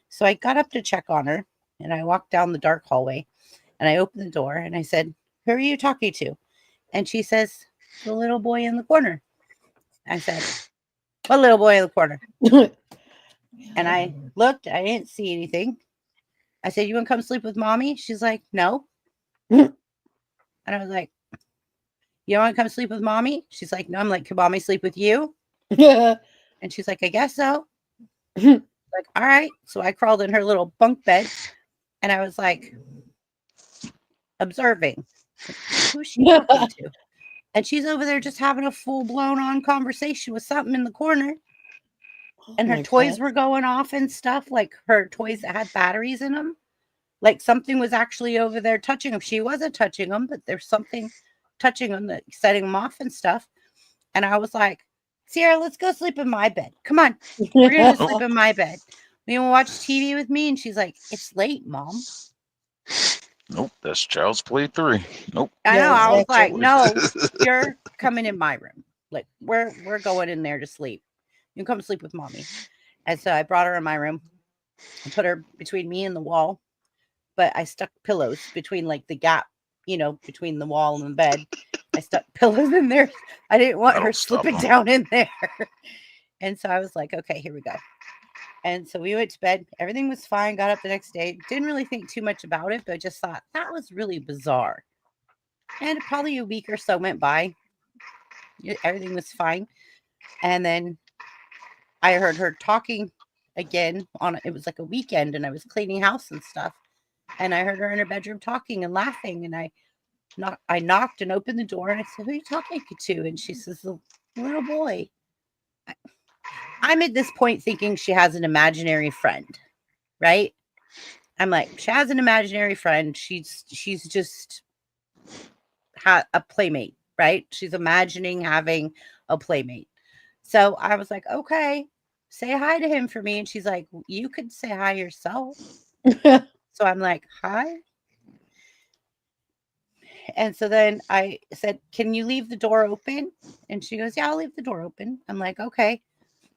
So I got up to check on her and I walked down the dark hallway and I opened the door and I said, who are you talking to? And she says, the little boy in the corner. I said, what little boy in the corner? And I looked, I didn't see anything. I said, you want to come sleep with mommy? She's like, no. And I was like, you don't want to come sleep with mommy? She's like, no. I'm like, can mommy sleep with you? And she's like, I guess so. Like, all right. So I crawled in her little bunk bed and I was like, observing. Who's she talking to? And she's over there just having a full blown on conversation with something in the corner. And her toys were going off and stuff, like her toys that had batteries in them. Like something was actually over there touching them. She wasn't touching them, but there's something touching them, that setting them off and stuff. And I was like, Sierra, let's go sleep in my bed. Come on. We're going to sleep in my bed. You want to watch TV with me? And she's like, it's late, Mom. Nope, that's Child's Play 3. Nope. I know. I was like, exactly. no, you're coming in my room. Like, we're going in there to sleep. You can come sleep with mommy. And so I brought her in my room and put her between me and the wall. But I stuck pillows between like the gap, between the wall and the bed. I stuck pillows in there. I didn't want her slipping down in there. And so I was like, okay, here we go. And so we went to bed. Everything was fine. Got up the next day. Didn't really think too much about it, but I just thought that was really bizarre. And probably a week or so went by. Everything was fine. And then I heard her talking again it was like a weekend and I was cleaning house and stuff. And I heard her in her bedroom talking and laughing. And I knocked and opened the door and I said, who are you talking to? And she says, the little boy. I'm at this point thinking she has an imaginary friend, right? I'm like, she has an imaginary friend. She's just a playmate, right? She's imagining having a playmate. So I was like, okay, say hi to him for me. And she's like, you could say hi yourself. So I'm like, hi. And so then I said, can you leave the door open? And she goes, yeah, I'll leave the door open. I'm like, okay.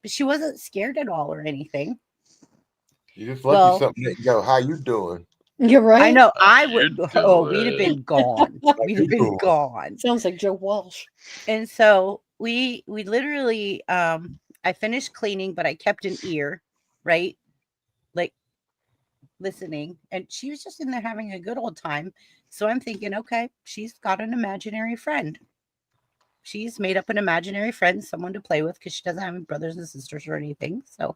But she wasn't scared at all or anything. You just lucky something didn't go, how you doing? You're right. I know. I would. Oh, we'd have been gone. We'd have been gone. Sounds like Joe Walsh. And so we literally, I finished cleaning, but I kept an ear, right? Like listening. And she was just in there having a good old time. So I'm thinking, okay, she's got an imaginary friend. She's made up an imaginary friend, someone to play with because she doesn't have any brothers and sisters or anything. So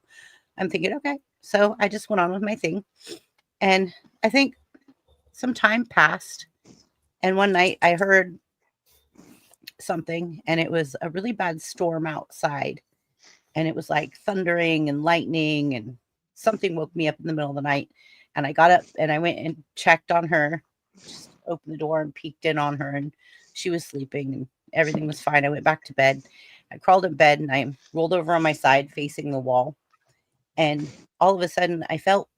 I'm thinking, okay. So I just went on with my thing. And I think some time passed. And one night I heard something and it was a really bad storm outside. And it was like thundering and lightning and something woke me up in the middle of the night. And I got up and I went and checked on her, just opened the door and peeked in on her and she was sleeping and everything was fine. I went back to bed I crawled in bed and I rolled over on my side facing the wall. And all of a sudden, I felt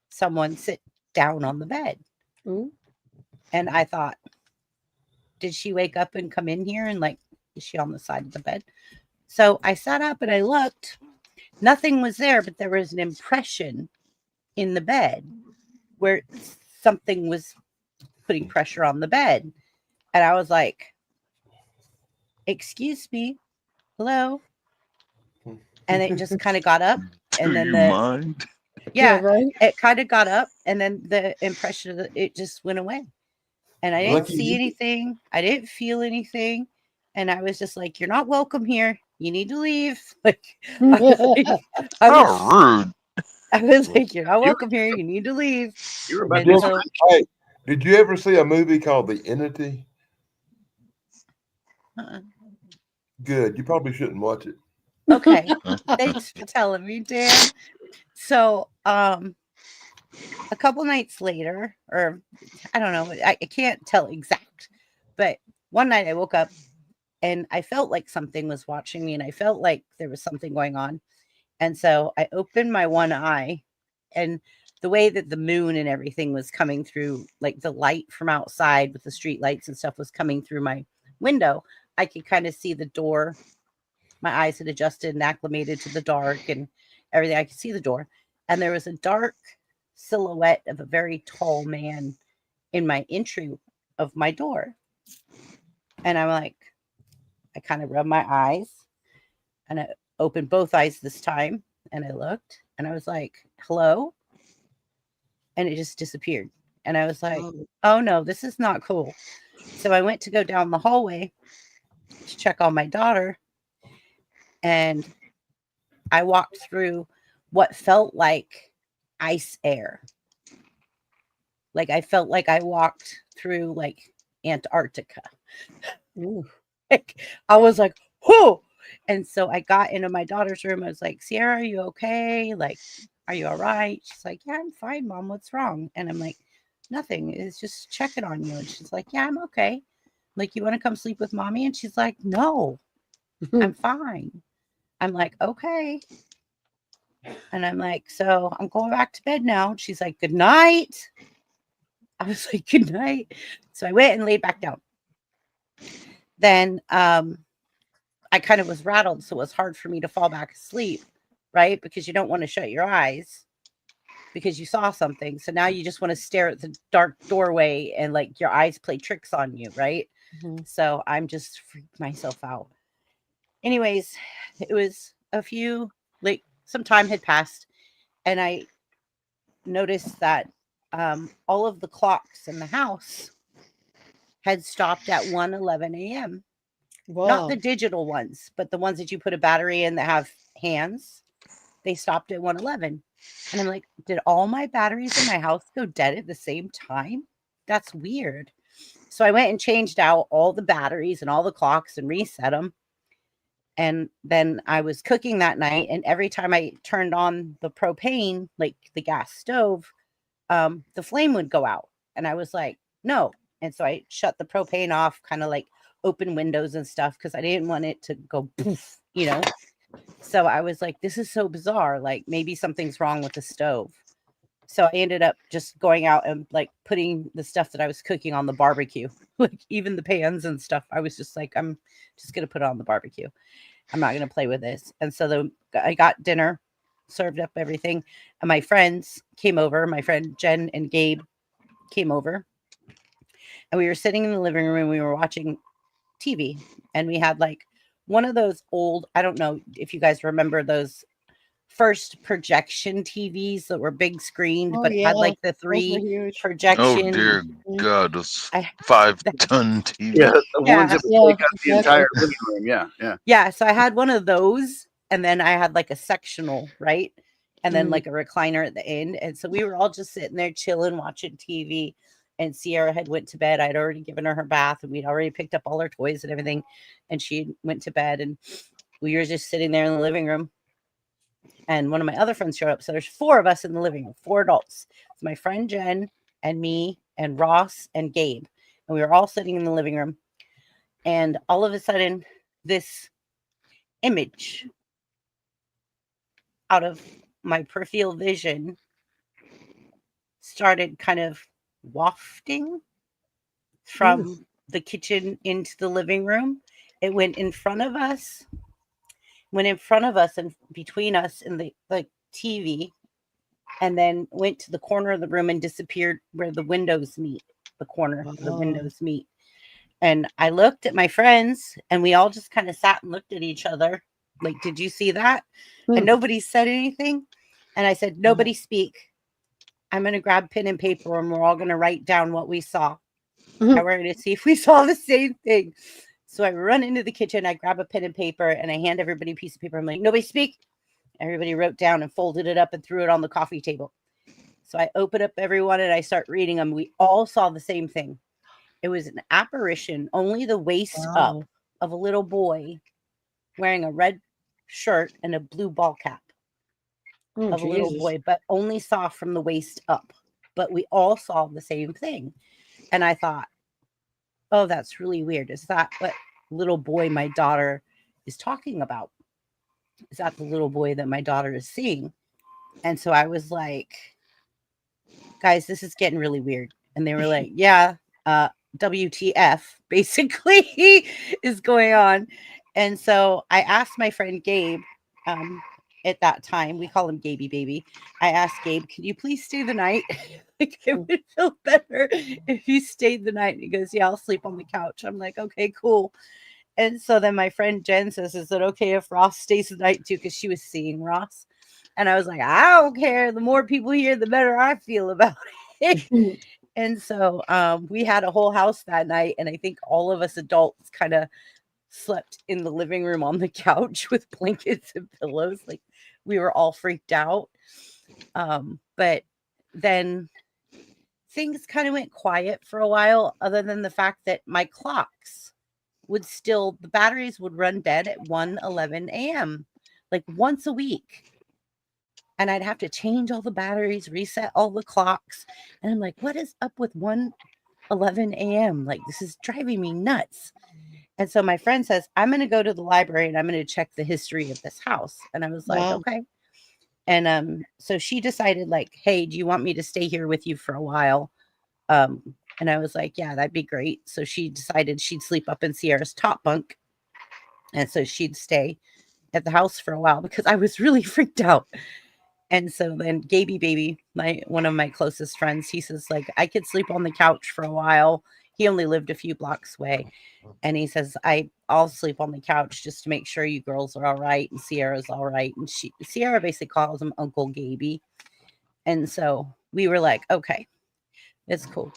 someone sit down on the bed. Ooh. And I thought, did she wake up and come in here? And like, is she on the side of the bed? So I sat up and I looked. Nothing was there, but there was an impression in the bed where something was putting pressure on the bed. And I was like, excuse me, hello? And it just kind of got up. And Do then you the mind? yeah, right. it kind of got up, and then the impression of it just went away. And I didn't Lucky see you. anything. I didn't feel anything. And I was just like, you're not welcome here. You need to leave. Like, I was like, How rude. I was like, you're not You- welcome here. You need to leave. You were about And to so, Hey, did you ever see a movie called The Entity? uh-uh. Good. You probably shouldn't watch it. Okay. Thanks for telling me, Dan. So, a couple nights later, or I don't know, I can't tell exact, but one night I woke up and I felt like something was watching me and I felt like there was something going on. And so I opened my one eye, and the way that the moon and everything was coming through, like the light from outside with the street lights and stuff was coming through my window, I could kind of see the door. My eyes had adjusted and acclimated to the dark and everything. I could see the door. And there was a dark silhouette of a very tall man in my entry of my door. And I'm like, I kind of rubbed my eyes and I opened both eyes this time. And I looked and I was like, hello? And it just disappeared. And I was like, oh no, this is not cool. So I went to go down the hallway to check on my daughter. And I walked through what felt like ice air. Like I felt like I walked through like Antarctica. Ooh. Like, I was like, whoa. And so I got into my daughter's room. I was like, Sierra, are you okay? Like, are you all right? She's like, yeah, I'm fine, Mom. What's wrong? And I'm like, nothing. It's just checking on you. And she's like, yeah, I'm okay. Like, you want to come sleep with Mommy? And she's like, no, I'm fine. I'm like, okay. And I'm like, so I'm going back to bed now. And she's like, good night. I was like, good night. So I went and laid back down. Then I kind of was rattled. So it was hard for me to fall back asleep, right? Because you don't want to shut your eyes because you saw something. So now you just want to stare at the dark doorway and like your eyes play tricks on you, right? Mhm. So I'm just freaked myself out. Anyways, it was like some time had passed and I noticed that all of the clocks in the house had stopped at 1:11 a.m. Wow. Not the digital ones, but the ones that you put a battery in that have hands. They stopped at 1:11. And I'm like, did all my batteries in my house go dead at the same time? That's weird. So I went and changed out all the batteries and all the clocks and reset them. And then I was cooking that night. And every time I turned on the propane, like the gas stove, the flame would go out. And I was like, no. And so I shut the propane off, kind of like open windows and stuff because I didn't want it to go poof, you know. So I was like, this is so bizarre. Like maybe something's wrong with the stove. So I ended up just going out and like putting the stuff that I was cooking on the barbecue, like even the pans and stuff. I was just like, I'm just going to put it on the barbecue. I'm not going to play with this. And so I got dinner, served up everything. And my friends came over. My friend Jen and Gabe came over. And we were sitting in the living room and we were watching TV. And we had like one of those old, I don't know if you guys remember those first projection TVs that were big screened, Oh, but had like the those were 3 huge. Oh projection. dear God, those I- 5-ton TV. Yeah, the Yeah. ones that would Yeah, take up the exactly. entire living room. Yeah, yeah. Yeah, so I had one of those, and then I had like a sectional, right? And then Mm. like a recliner at the end. And so we were all just sitting there chilling, watching TV. And Sierra had went to bed. I'd already given her bath, and we'd already picked up all her toys and everything. And she went to bed, and we were just sitting there in the living room. And one of my other friends showed up. So there's 4 of us in the living room, 4 adults. It's my friend Jen and me and Ross and Gabe. And we were all sitting in the living room. And all of a sudden, this image out of my peripheral vision started kind of wafting from the kitchen into the living room. It went in front of us, and between us and the TV, and then went to the corner of the room and disappeared where the windows meet, the corner of the windows meet. And I looked at my friends, and we all just kind of sat and looked at each other like, did you see that? And nobody said anything. And I said, nobody speak. I'm going to grab pen and paper, and we're all going to write down what we saw. And we're going to see if we saw the same thing. So I run into the kitchen, I grab a pen and paper, and I hand everybody a piece of paper. I'm like, nobody speak. Everybody wrote down and folded it up and threw it on the coffee table. So I open up everyone and I start reading them. We all saw the same thing. It was an apparition, only the waist up, of a little boy wearing a red shirt and a blue ball cap of a little boy, but only saw from the waist up. But we all saw the same thing. And I thought, oh, that's really weird. Is that what little boy my daughter is talking about? Is that the little boy that my daughter is seeing? And so I was like, guys, this is getting really weird. And they were like, yeah, WTF basically is going on. And so I asked my friend Gabe, at that time, we call him Gaby Baby. I asked Gabe, can you please stay the night? Like, it would feel better if you stayed the night. And he goes, yeah, I'll sleep on the couch. I'm like, okay, cool. And so then my friend Jen says, is it okay if Ross stays the night too? Because she was seeing Ross. And I was like, I don't care. The more people here, the better I feel about it. And so we had a whole house that night. And I think all of us adults kind of slept in the living room on the couch with blankets and pillows. Like, we were all freaked out. But then things kind of went quiet for a while, other than the fact that my clocks would still, the batteries would run dead at 1:11 a.m. like once a week. And I'd have to change all the batteries, reset all the clocks. And I'm like, what is up with 1:11 a.m.? Like, this is driving me nuts. And so my friend says, I'm going to go to the library and I'm going to check the history of this house. And I was like, okay. And so she decided, like, hey, do you want me to stay here with you for a while? And I was like, yeah, that'd be great. So she decided she'd sleep up in Sierra's top bunk. And so she'd stay at the house for a while because I was really freaked out. And so then Gaby Baby, one of my closest friends, he says, like, I could sleep on the couch for a while. He only lived a few blocks away. And he says, I'll sleep on the couch just to make sure you girls are all right and Sierra's all right. And Sierra basically calls him Uncle Gaby. And so we were like, okay, it's cool.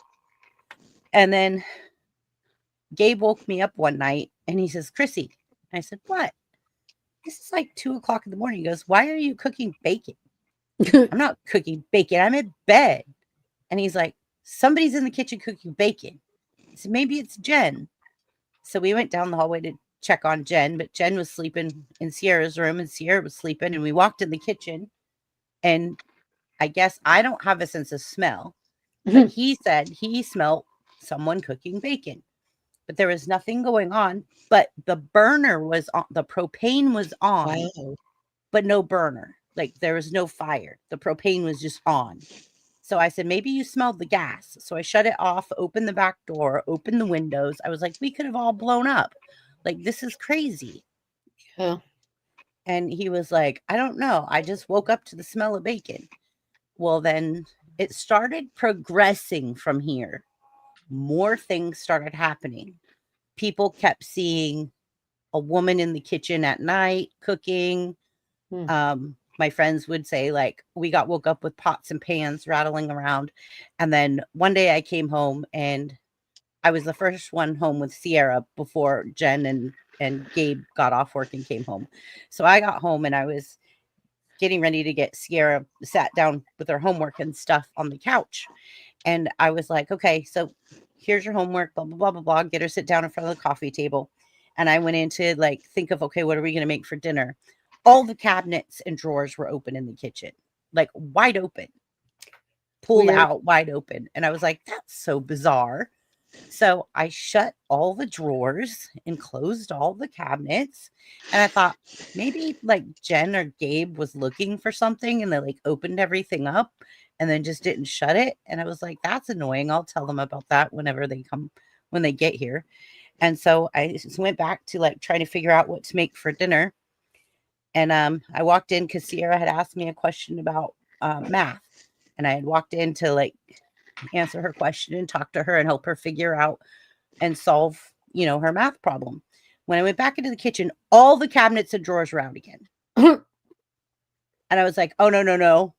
And then Gabe woke me up one night and he says, Chrissy. I said, what? This is like 2:00 in the morning. He goes, why are you cooking bacon? I'm not cooking bacon. I'm in bed. And he's like, somebody's in the kitchen cooking bacon. I said, maybe it's Jen. So we went down the hallway to check on Jen, but Jen was sleeping in Sierra's room and Sierra was sleeping. And we walked in the kitchen, and I guess I don't have a sense of smell, but he said he smelled someone cooking bacon, but there was nothing going on. But the burner was on, the propane was on, but no burner. Like, there was no fire. The propane was just on. So I said, maybe you smelled the gas. So I shut it off, opened the back door, opened the windows. I was like, we could have all blown up. Like, this is crazy. Yeah. And he was like, I don't know. I just woke up to the smell of bacon. Well, then it started progressing from here. More things started happening. People kept seeing a woman in the kitchen at night cooking. My friends would say, like, we got woke up with pots and pans rattling around. And then one day I came home, and I was the first one home with Sierra before Jen and Gabe got off work and came home. So I got home and I was getting ready to get Sierra sat down with her homework and stuff on the couch. And I was like, okay, so here's your homework, blah, blah, blah, blah, blah. Get her sit down in front of the coffee table. And I went in to, like, think of, okay, what are we going to make for dinner? All the cabinets and drawers were open in the kitchen, like wide open, pulled out wide open. And I was like, that's so bizarre. So I shut all the drawers and closed all the cabinets. And I thought maybe like Jen or Gabe was looking for something and they like opened everything up and then just didn't shut it. And I was like, that's annoying. I'll tell them about that whenever they come, when they get here. And so I just went back to like trying to figure out what to make for dinner. And I walked in because Sierra had asked me a question about math. And I had walked in to like answer her question and talk to her and help her figure out and solve, her math problem. When I went back into the kitchen, all the cabinets and drawers were out again. And I was like, oh, no.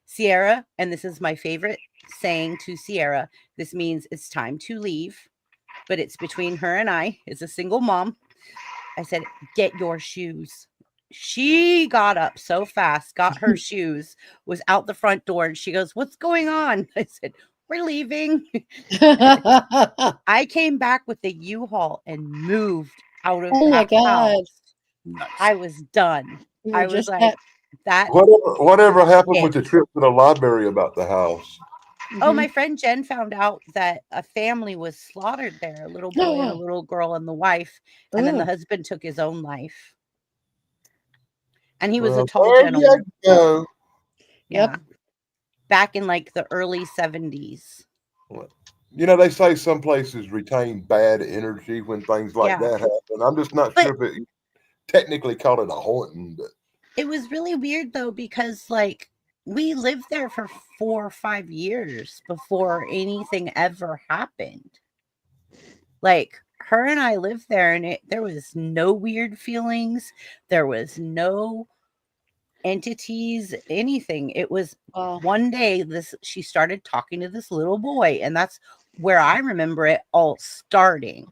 Sierra, and this is my favorite saying to Sierra, this means it's time to leave, but it's between her and I as a single mom. I said, get your shoes. She got up so fast, got her shoes, was out the front door, and she goes, what's going on? I said, we're leaving. I came back with the U-Haul and moved out of Oh my that God. house. Nice. I was done. You I were was just like, that. Whatever happened Yeah. with the trip to the library about the house? Oh, my friend Jen found out that a family was slaughtered there, a little boy and a little girl and the wife, and then the husband took his own life. And he was a tall There gentleman. you go. Yeah. Yep. Back in like the early 70s. They say some places retain bad energy when things like Yeah. that happen. I'm just not sure if it technically call it a haunting, but It was really weird though, because like we lived there for 4 or 5 years before anything ever happened. Like her and I lived there and there was no weird feelings. There was no entities, anything. It was one day she started talking to this little boy, and that's where I remember it all starting.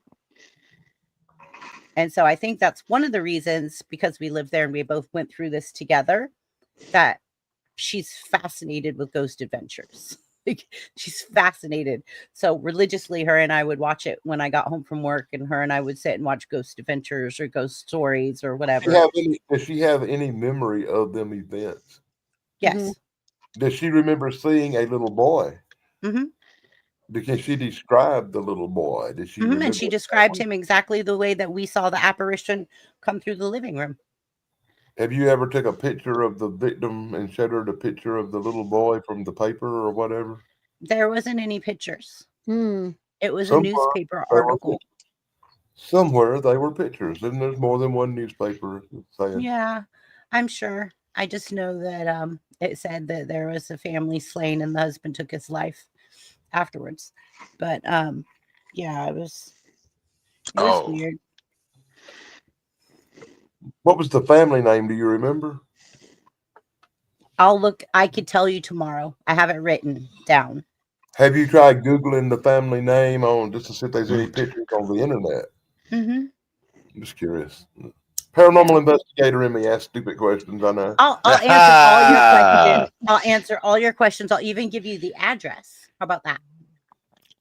And so I think that's one of the reasons, because we lived there and we both went through this together, that she's fascinated with Ghost Adventures. Like, she's fascinated. So religiously, her and I would watch it when I got home from work, and her and I would sit and watch Ghost Adventures or Ghost Stories or whatever. Does she have any memory of them events? Yes. Does she remember seeing a little boy? Mm-hmm. Because she described the little boy. Did she remember? And she described him exactly the way that we saw the apparition come through the living room. Have you ever took a picture of the victim and showed her the picture of the little boy from the paper or whatever? There wasn't any pictures. It was Somewhere a newspaper article. Somewhere they were pictures, and there's more than one newspaper saying. Yeah, I'm sure. I just know that it said that there was a family slain and the husband took his life afterwards. But yeah, it was weird. What was the family name? Do you remember? I'll look. I could tell you tomorrow. I have it written down. Have you tried Googling the family name on just to see if there's any pictures on the internet? Mm-hmm. I'm just curious. Paranormal investigator in me asks stupid questions. I know. I'll answer all your questions. I'll answer all your questions. I'll even give you the address. How about that?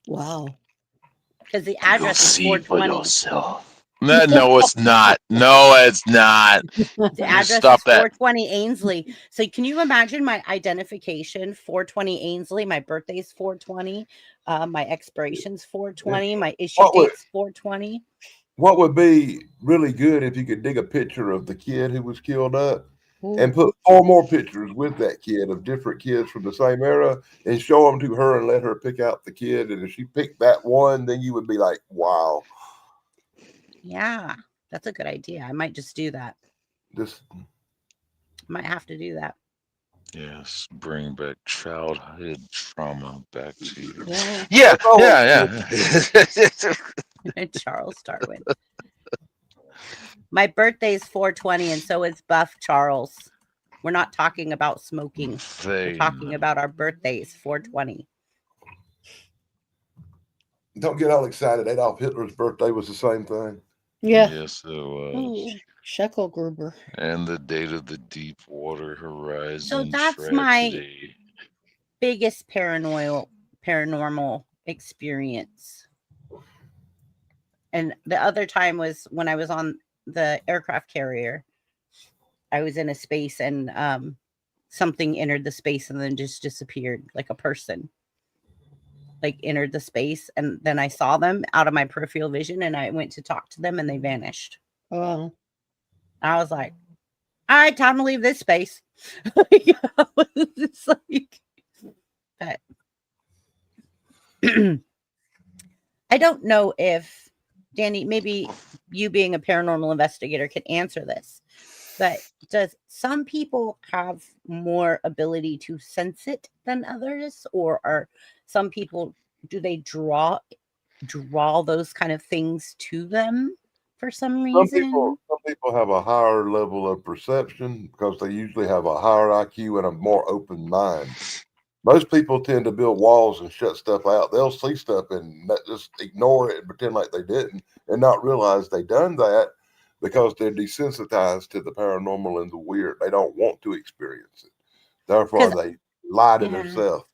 Wow. Because the address is 420. No, it's not. No, it's not. The address is 420 Ainsley. So can you imagine my identification? 420 Ainsley. My birthday's 420. My expiration's 420. My issue date's 420. What would be really good if you could dig a picture of the kid who was killed up and put 4 more pictures with that kid of different kids from the same era and show them to her and let her pick out the kid. And if she picked that one, then you would be like, wow. Yeah, that's a good idea. I might just do that. Might have to do that. Yes, bring back childhood trauma back to you. Yeah. Charles Darwin. My birthday is 420, and so is Buff Charles. We're not talking about smoking. We're talking about our birthdays, 420. Don't get all excited. Adolf Hitler's birthday was the same thing. Yeah. Yes, it was. Scheckelgruber. And the date of the Deepwater Horizon. So that's tragedy. my biggest paranormal experience. And the other time was when I was on the aircraft carrier. I was in a space and something entered the space and then just disappeared like a person. like entered the space, and then I saw them out of my peripheral vision, and I went to talk to them, and they vanished. Oh, I was like, all right, time to leave this space. It's like, but I don't know if Danny, maybe you being a paranormal investigator can answer this, but does some people have more ability to sense it than others, or are some people, do they draw those kind of things to them for some reason? Some people have a higher level of perception because they usually have a higher IQ and a more open mind. Most people tend to build walls and shut stuff out. They'll see stuff and just ignore it and pretend like they didn't and not realize they done that because they're desensitized to the paranormal and the weird. They don't want to experience it. Therefore, 'Cause- they lie to Yeah. themselves.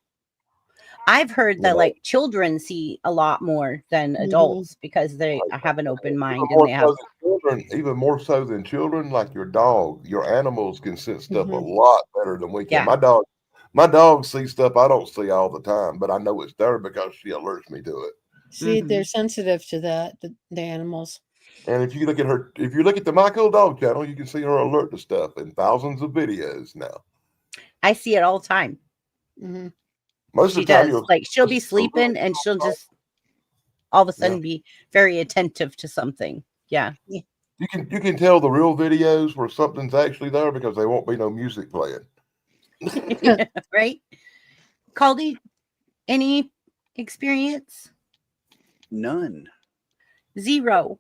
I've heard You that know? like children see a lot more than adults because they have an open mind and More they so have. than children, even more so than children, like your dog, your animals can sense stuff a Mhm. lot better than we can. Yeah. My dog sees stuff I don't see all the time, but I know it's there because she alerts me to it. see, Mhm. they're sensitive to that. The animals. And if you look at the My Cool Dog channel, you can see her alert to stuff in thousands of videos now. I see it all the time. Mhm. Most She of the time, does. Like she'll be sleeping and she'll just all of a sudden be very attentive to something. Yeah. you can tell the real videos where something's actually there because there won't be no music playing. Right? Caldy, any experience? None. Zero.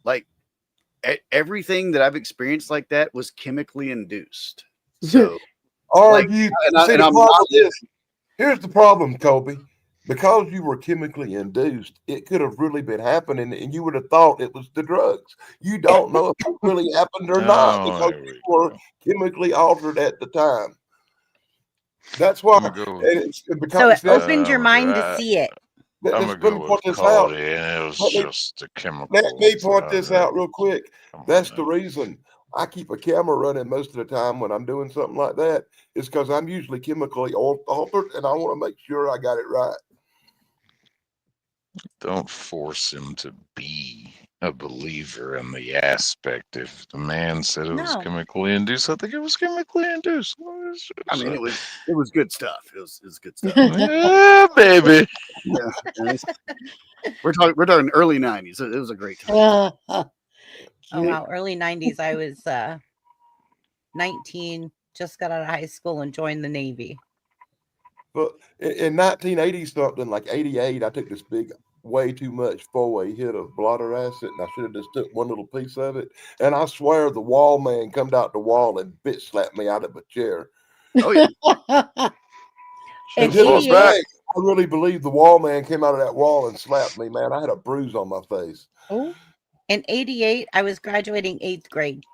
Like everything that I've experienced like that was chemically induced. So Like, you and I- see, and the I'm problem not- is, here's the problem, Kobe. Because you were chemically induced, it could have really been happening, and you would have thought it was the drugs. You don't know if it really happened or not Oh, because there we you were go. chemically altered at the time. That's why. I'm gonna go. And it's because So it see, that's- opened your mind to see it. I'm let's gonna go point with this out. Caldy, and it was Let me- just the chemical. Let me point this out real quick. That's the reason I keep a camera running most of the time when I'm doing something like that. Is because I'm usually chemically altered, and I want to make sure I got it right. Don't force him to be a believer in the aspect. If the man said it was No. chemically induced, I think it was chemically induced. I mean, it was good stuff. It was good stuff. Yeah, baby. Yeah, and we're talking early '90s. It was a great time. Oh wow, early 90s. I was 19, just got out of high school and joined the Navy. But in 1980 something, like 88, I took this big, way too much 4-way hit of blotter acid, and I should have just took one little piece of it. And I swear the wall man come out the wall and bitch slapped me out of a chair. Oh yeah. In To this 88, day, I really believe the wall man came out of that wall and slapped me, man. I had a bruise on my face. Oh, in 88, I was graduating 8th grade.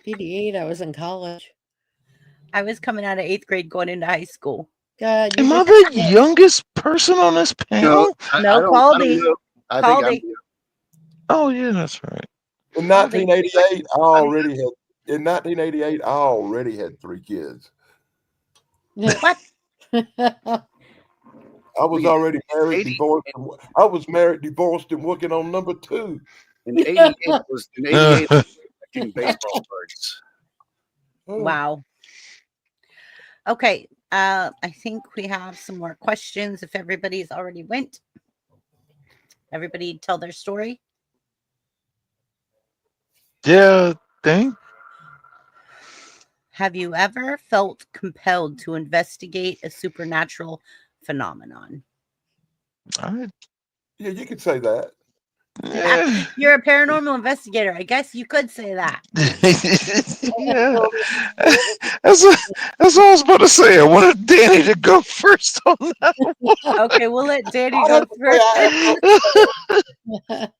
88, I was in college. I was coming out of 8th grade going into high school. God, Am I the youngest person on this panel? No, I don't Caldy. know. I think Caldy. Oh yeah, that's right. In 1988, I already had 3 kids. What? I was Yeah. already married, 80 divorced. I was married, divorced, and working on number 2. In '88 was collecting baseball cards. Oh, Wow. Okay. I think we have some more questions. If everybody's already went, everybody tell their story. Yeah, think. Have you ever felt compelled to investigate a supernatural phenomenon? I, yeah, you could say that. yeah. You're a paranormal investigator. I guess you could say that. Yeah. That's what I was about to say. I wanted Danny to go first on that one. Okay, we'll let Danny I go have to say first.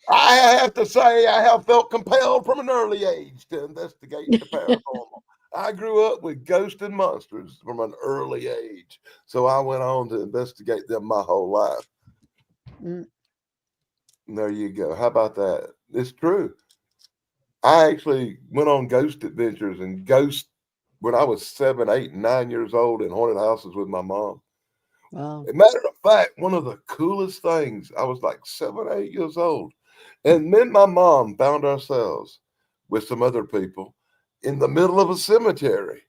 I have to say I have felt compelled from an early age to investigate the paranormal. I grew up with ghosts and monsters from an early age, so I went on to investigate them my whole life. Mm. There you go. How about that? It's true. I actually went on ghost adventures and ghost when I was 7, 8, and 9 years old in haunted houses with my mom. Wow. As a matter of fact, one of the coolest things, I was like 7, 8 years old. And me and my mom found ourselves with some other people in the middle of a cemetery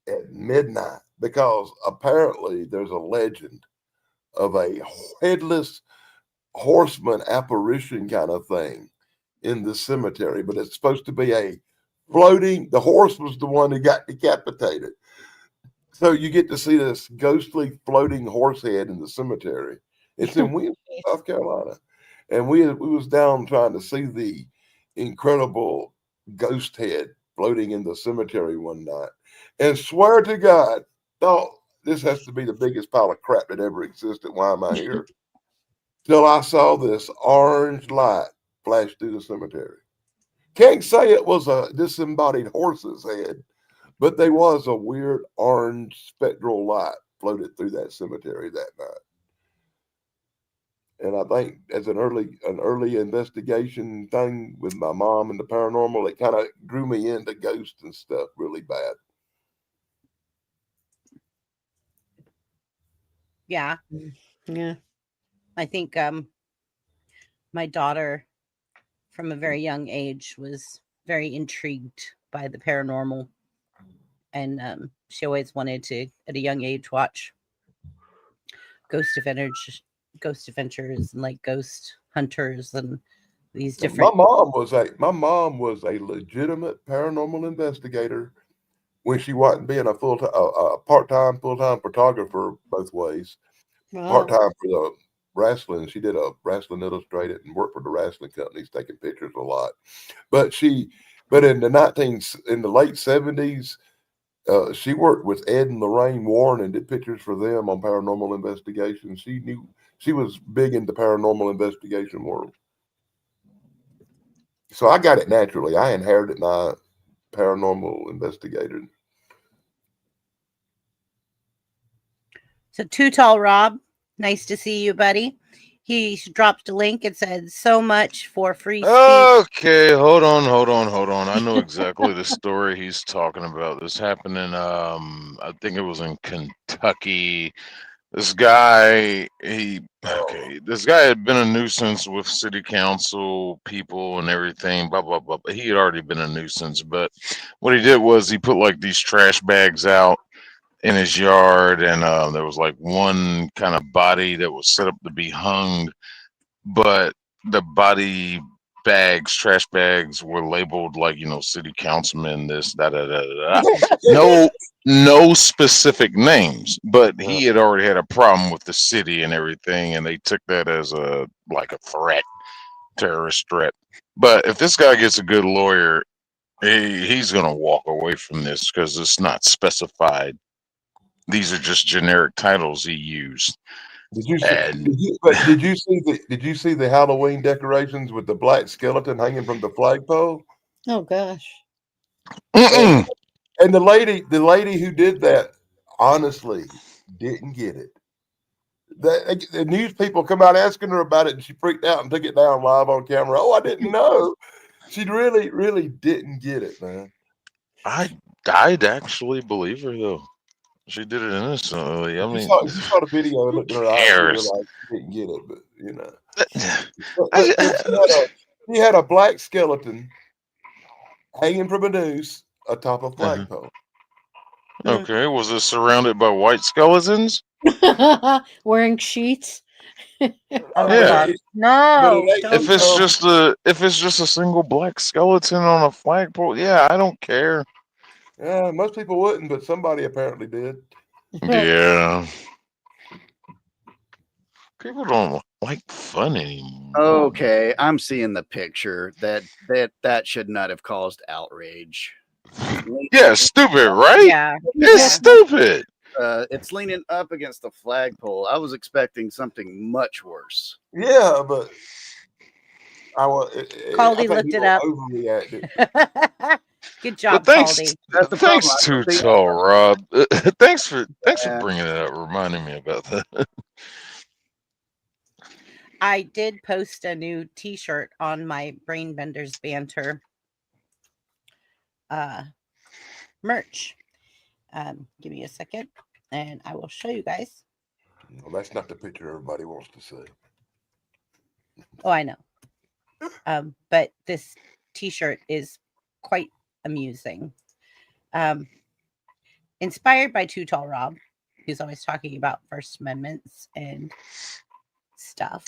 at midnight because apparently there's a legend of a headless horseman apparition kind of thing in the cemetery, but it's supposed to be a floating, the horse was the one who got decapitated. So you get to see this ghostly floating horse head in the cemetery. It's in Wilmington, South Carolina. And we was down trying to see the incredible ghost head floating in the cemetery one night. And swear to God, thought this has to be the biggest pile of crap that ever existed. Why am I here? Till I saw this orange light flash through the cemetery. Can't say it was a disembodied horse's head, but there was a weird orange spectral light floated through that cemetery that night. And I think as an early investigation thing with my mom and the paranormal, it kind of drew me into ghosts and stuff really bad. Yeah. Yeah. I think my daughter from a very young age was very intrigued by the paranormal. And she always wanted to, at a young age, watch ghost adventures and like ghost hunters and these different. My mom was a legitimate paranormal investigator when she wasn't being a part-time, full-time photographer both ways. Wow. Part-time for the wrestling. She did a Wrestling Illustrated and worked for the wrestling companies, taking pictures a lot. But in the late 70s, she worked with Ed and Lorraine Warren and did pictures for them on paranormal investigation. She was big into paranormal investigation world. So I got it naturally. I inherited my paranormal investigator. So Too Tall Rob, nice to see you, buddy. He dropped a link. It said so much for free speech. Okay, hold on. I know exactly the story he's talking about. This happened in I think it was in Kentucky. This guy had been a nuisance with city council people and everything, blah blah blah. But he had already been a nuisance. But what he did was he put like these trash bags out in his yard, and there was like one kind of body that was set up to be hung, but the body bags, trash bags, were labeled like, city councilman, this, da da da da. No specific names, but he had already had a problem with the city and everything, and they took that as a threat, terrorist threat. But if this guy gets a good lawyer, he's gonna walk away from this because it's not specified. These are just generic titles he used. Did you see the Halloween decorations with the black skeleton hanging from the flagpole? Oh gosh. Mm-mm. And the lady who did that honestly didn't get it. The news people come out asking her about it, and she freaked out and took it down live on camera. Oh, I didn't know. She really, really didn't get it, man. I'd actually believe her though. She did it innocently. I mean, you saw the video and looked at her eyes and realized she didn't get it, but she had a black skeleton hanging from a noose atop a flagpole. Okay, was it surrounded by white skeletons? Wearing sheets. Oh my God. No. If it's just a single black skeleton on a flagpole, yeah, I don't care. Yeah, most people wouldn't, but somebody apparently did. Yeah. People don't like fun anymore. Okay, I'm seeing the picture. That should not have caused outrage. Yeah, stupid, right? Yeah. It's stupid. It's leaning up against the flagpole. I was expecting something much worse. Yeah, but Caldy looked it up. Overreacted. Good job, Thanks, Caldy. That's the thanks problem. Too Tall, Rob. Thanks for bringing it up, reminding me about that. I did post a new T-shirt on my Brainbenders Banter merch, Give me a second, and I will show you guys. Well, that's not the picture everybody wants to see. Oh, I know. But this T-shirt is quite amusing. Inspired by Too Tall Rob, who's always talking about First Amendments and stuff.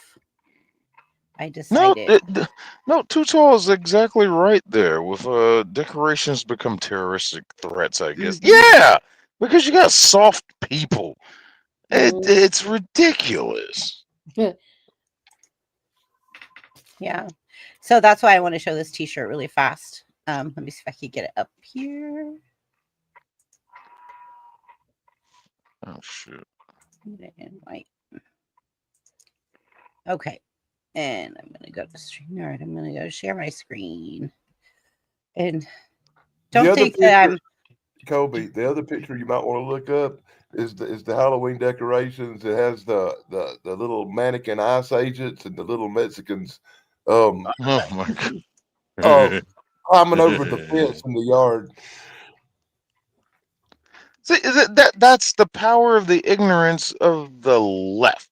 I No, decided. no, Too Tall is exactly right there with decorations become terroristic threats, I guess. Mhm. Yeah, because you got soft people. Mhm. It's ridiculous. Yeah. So that's why I want to show this T-shirt really fast. Let me see if I can get it up here. Oh shit. And white. Okay. And I'm going to go to StreamYard. I'm going to go share my screen. And The don't other think that I'm. Kobe, the other picture you might want to look up is the Halloween decorations. It has the little mannequin ice agents and the little Mexicans Oh my god. climbing over the fence in the yard. See, that's the power of the ignorance of the left.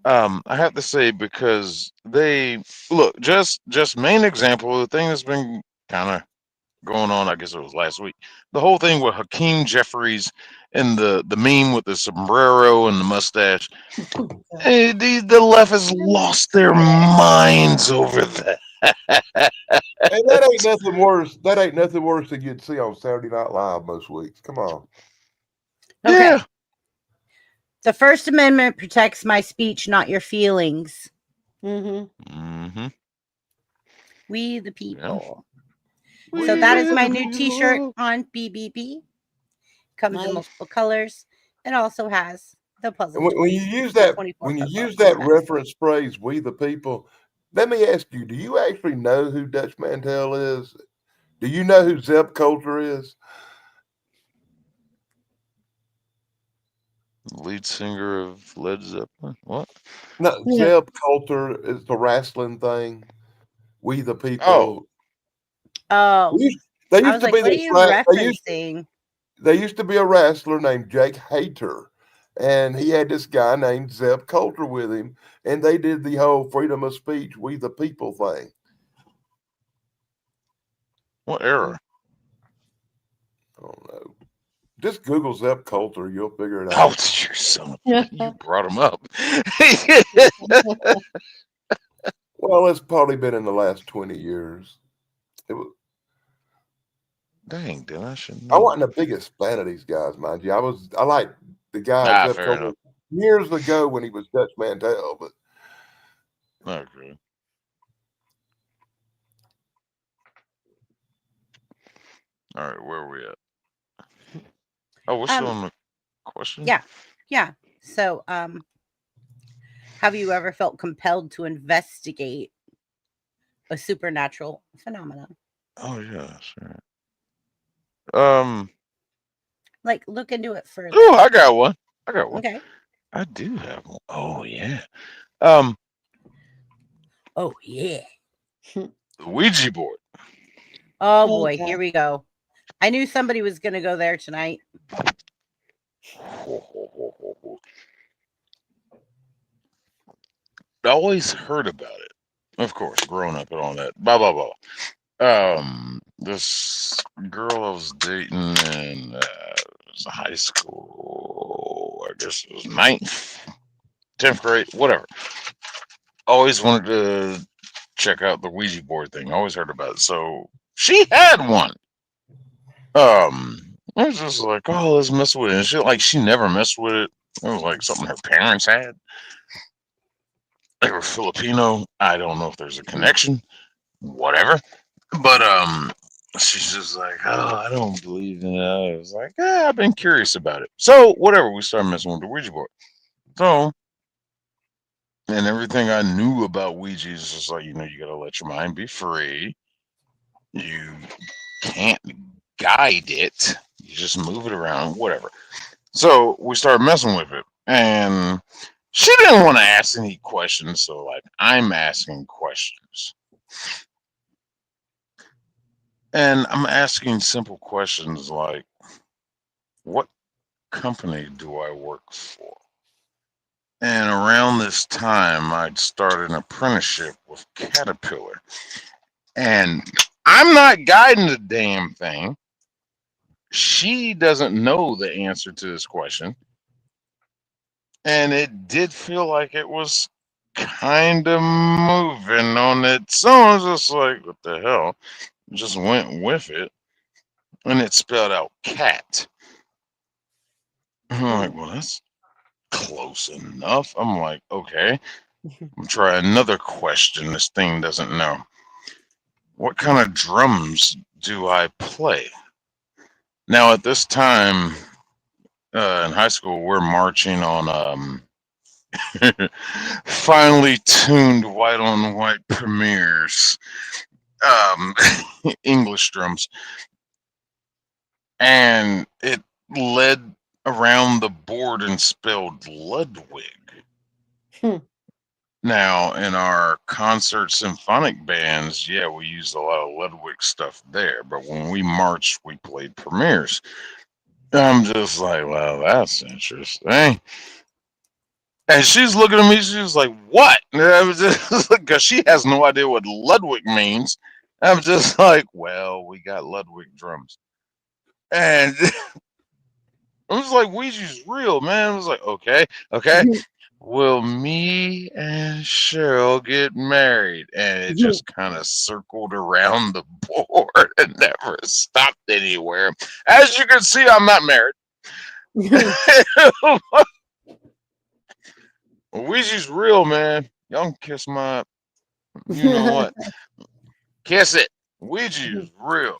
I have to say, because they look, just main example of the thing that's been kind of going on. I guess it was last week. The whole thing with Hakeem Jeffries and the meme with the sombrero and the mustache. The left has lost their minds over that. And that ain't nothing worse. That ain't nothing worse than you'd see on Saturday Night Live most weeks. Come on. Okay. Yeah. The First Amendment protects my speech, not your feelings. Mm-hmm. Mm-hmm. We the people. We So that is the my new people. T-shirt on BBB. Comes in Nice. multiple colors. It also has the puzzle. When you toys, use that, 24 when you puzzle use that on that. reference phrase, "We the people," let me ask you: do you actually know who Dutch Mantel is? Do you know who Zeb Coulter is? Lead singer of Led Zeppelin. What? No, Yeah. Zeb Coulter is the wrestling thing. We the Oh. people. Oh, They I used was to like, be what are this. you referencing? They used to be a wrestler named Jake Hayter, and he had this guy named Zeb Coulter with him, and they did the whole freedom of speech, we the people thing. What era? I don't know. Just Google Zeb Coulter, you'll figure it Oh, out. your son. You brought him up. Well, it's probably been in the last 20 years. It was, Dang, then I should I know. wasn't the biggest fan of these guys, mind you. I like the guy Zeb Fair Coulter enough. years ago when he was Dutch Mantel, but Okay. All right, where are we at? Oh, we're still on the question? Yeah. So, have you ever felt compelled to investigate a supernatural phenomenon? Oh, yeah, sure. Like, look into it further. Oh, I got one. Okay. I do have one. Oh, yeah. Oh yeah. The Ouija board. Oh Oh, boy, yeah. here we go. I knew somebody was going to go there tonight. I always heard about it. Of course, growing up and all that. Blah blah blah. This girl I was dating in high school. I guess it was 9th, 10th grade, whatever. Always wanted to check out the Ouija board thing. Always heard about it. So she had one. I was just like, oh, let's mess with it. And she never messed with it. It was like something her parents had. They were Filipino. I don't know if there's a connection. Whatever. But she's just like, oh, I don't believe in it. I was like, I've been curious about it. So whatever, we started messing with the Ouija board. So, and everything I knew about Ouija is just like, you gotta let your mind be free. You can't guide it. You just move it around, whatever. So we started messing with it, and she didn't want to ask any questions. So like, I'm asking questions. And I'm asking simple questions like, what company do I work for? And around this time, I'd started an apprenticeship with Caterpillar. And I'm not guiding the damn thing. She doesn't know the answer to this question. And it did feel like it was kind of moving on its own. I was just like, what the hell? Just went with it. And it spelled out cat. I'm like, well, that's close enough. I'm like, okay. I'll try another question this thing doesn't know. What kind of drums do I play? Now, at this time in high school, we're marching on finely tuned white on white premieres, English drums. And it led around the board and spelled Ludwig. Now, in our concert symphonic bands, yeah, we used a lot of Ludwig stuff there. But when we marched, we played premieres. I'm just like, well, that's interesting. And she's looking at me, she's like, what? Because she has no idea what Ludwig means. I'm just like, well, we got Ludwig drums. And I was like, Ouija's real, man. I was like, okay. Will me and Cheryl get married? And it just kind of circled around the board and never stopped anywhere. As you can see, I'm not married. Ouija's real, man. Y'all can kiss my, you know what? Kiss it. Ouija is real.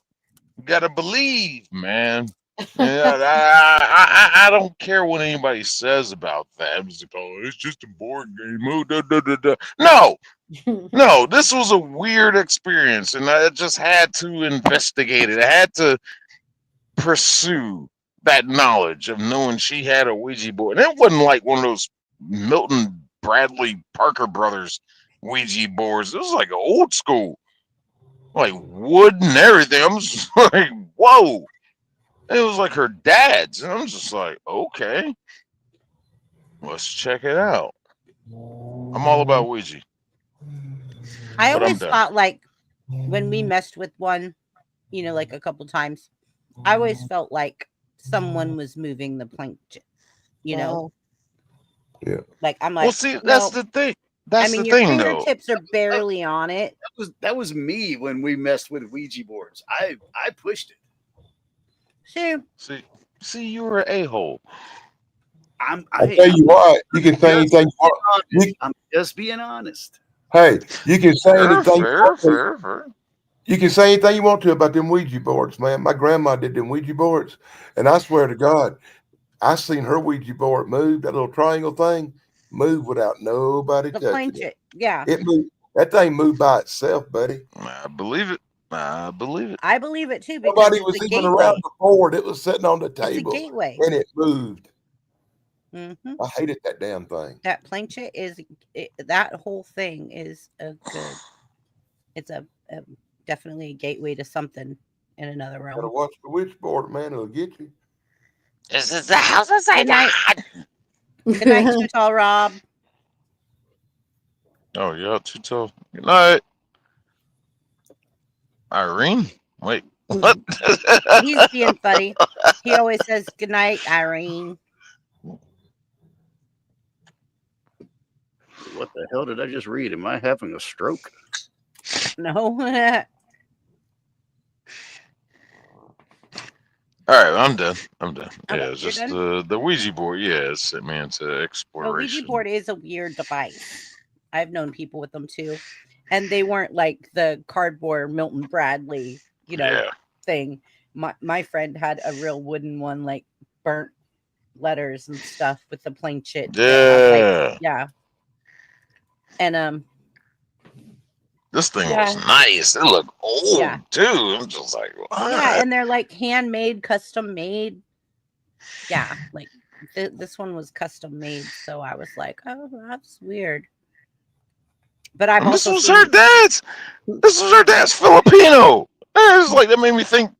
You gotta believe, man. I don't care what anybody says about that. It's like, oh, it's just a board game. Oh, da, da, da, da. No, this was a weird experience, and I just had to investigate it. I had to pursue that knowledge of knowing she had a Ouija board. And it wasn't like one of those Milton Bradley Parker Brothers Ouija boards. It was like an old school, like wood and everything. I'm just like, whoa. It was like her dad's, and I'm just like, okay, let's check it out. I'm all about Ouija. I But I'm always done. thought, like, when we messed with one, you know, like a couple times, I always felt like someone was moving the plank, you know? Yeah. Like, I'm like, Well, see, that's no. the thing. That's I mean, the your thing, though. fingertips are barely on it. That was me when we messed with Ouija boards. I pushed it. Sure. See, you were an a-hole. I tell you what, you can say anything you want. I'm just being honest. Hey, you can say anything. Fair. You can say anything you want to about them Ouija boards, man. My grandma did them Ouija boards, and I swear to God, I seen her Ouija board move. That little triangle thing move without nobody The touching plank, it. yeah. It moved. That thing moved by itself, buddy. I believe it. I believe it too. Because Nobody it's was a even gateway. around the board. It was sitting on the It's a table, gateway. and it moved. Mm-hmm. I hated that damn thing. That planchet is that whole thing is a good. It's a definitely a gateway to something in another Gotta realm. watch the witch board, man. It'll get you. This is the house of Good night. Good night, Too Tall Rob. Oh, yeah, too tough. Good night. Irene? Wait, what? He's being funny. He always says good night, Irene. What the hell did I just read? Am I having a stroke? No. All right, I'm done. Okay, Yeah, it's you're just done? the Ouija board. Yeah, it sent me into A exploration. Ouija board is a weird device. I've known people with them too. And they weren't like the cardboard Milton Bradley, you know, Yeah. thing. My friend had a real wooden one, like burnt letters and stuff with the planchet. Yeah. Yeah. And This thing Yeah. was nice. It looked old Yeah. too. I'm just like, what? yeah, and they're like handmade, custom made. Yeah, like this one was custom made, so I was like, oh, that's weird. But I've And this also was seen, her dad's. This was her dad's Filipino. It was like that made me think.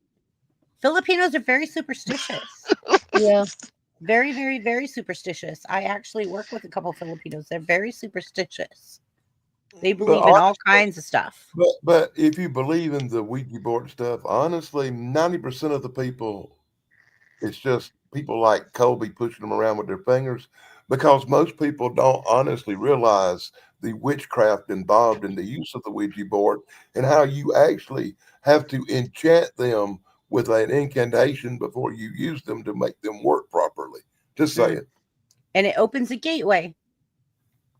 Filipinos are very superstitious. Yeah. Very, very, very superstitious. I actually work with a couple Filipinos. They're very superstitious. They believe in all kinds of stuff. But if you believe in the Ouija board stuff, honestly, 90% of the people, it's just people like Colby pushing them around with their fingers, because most people don't honestly realize the witchcraft involved in the use of the Ouija board and how you actually have to enchant them with an incantation before you use them to make them work properly. Just saying, And it opens a gateway.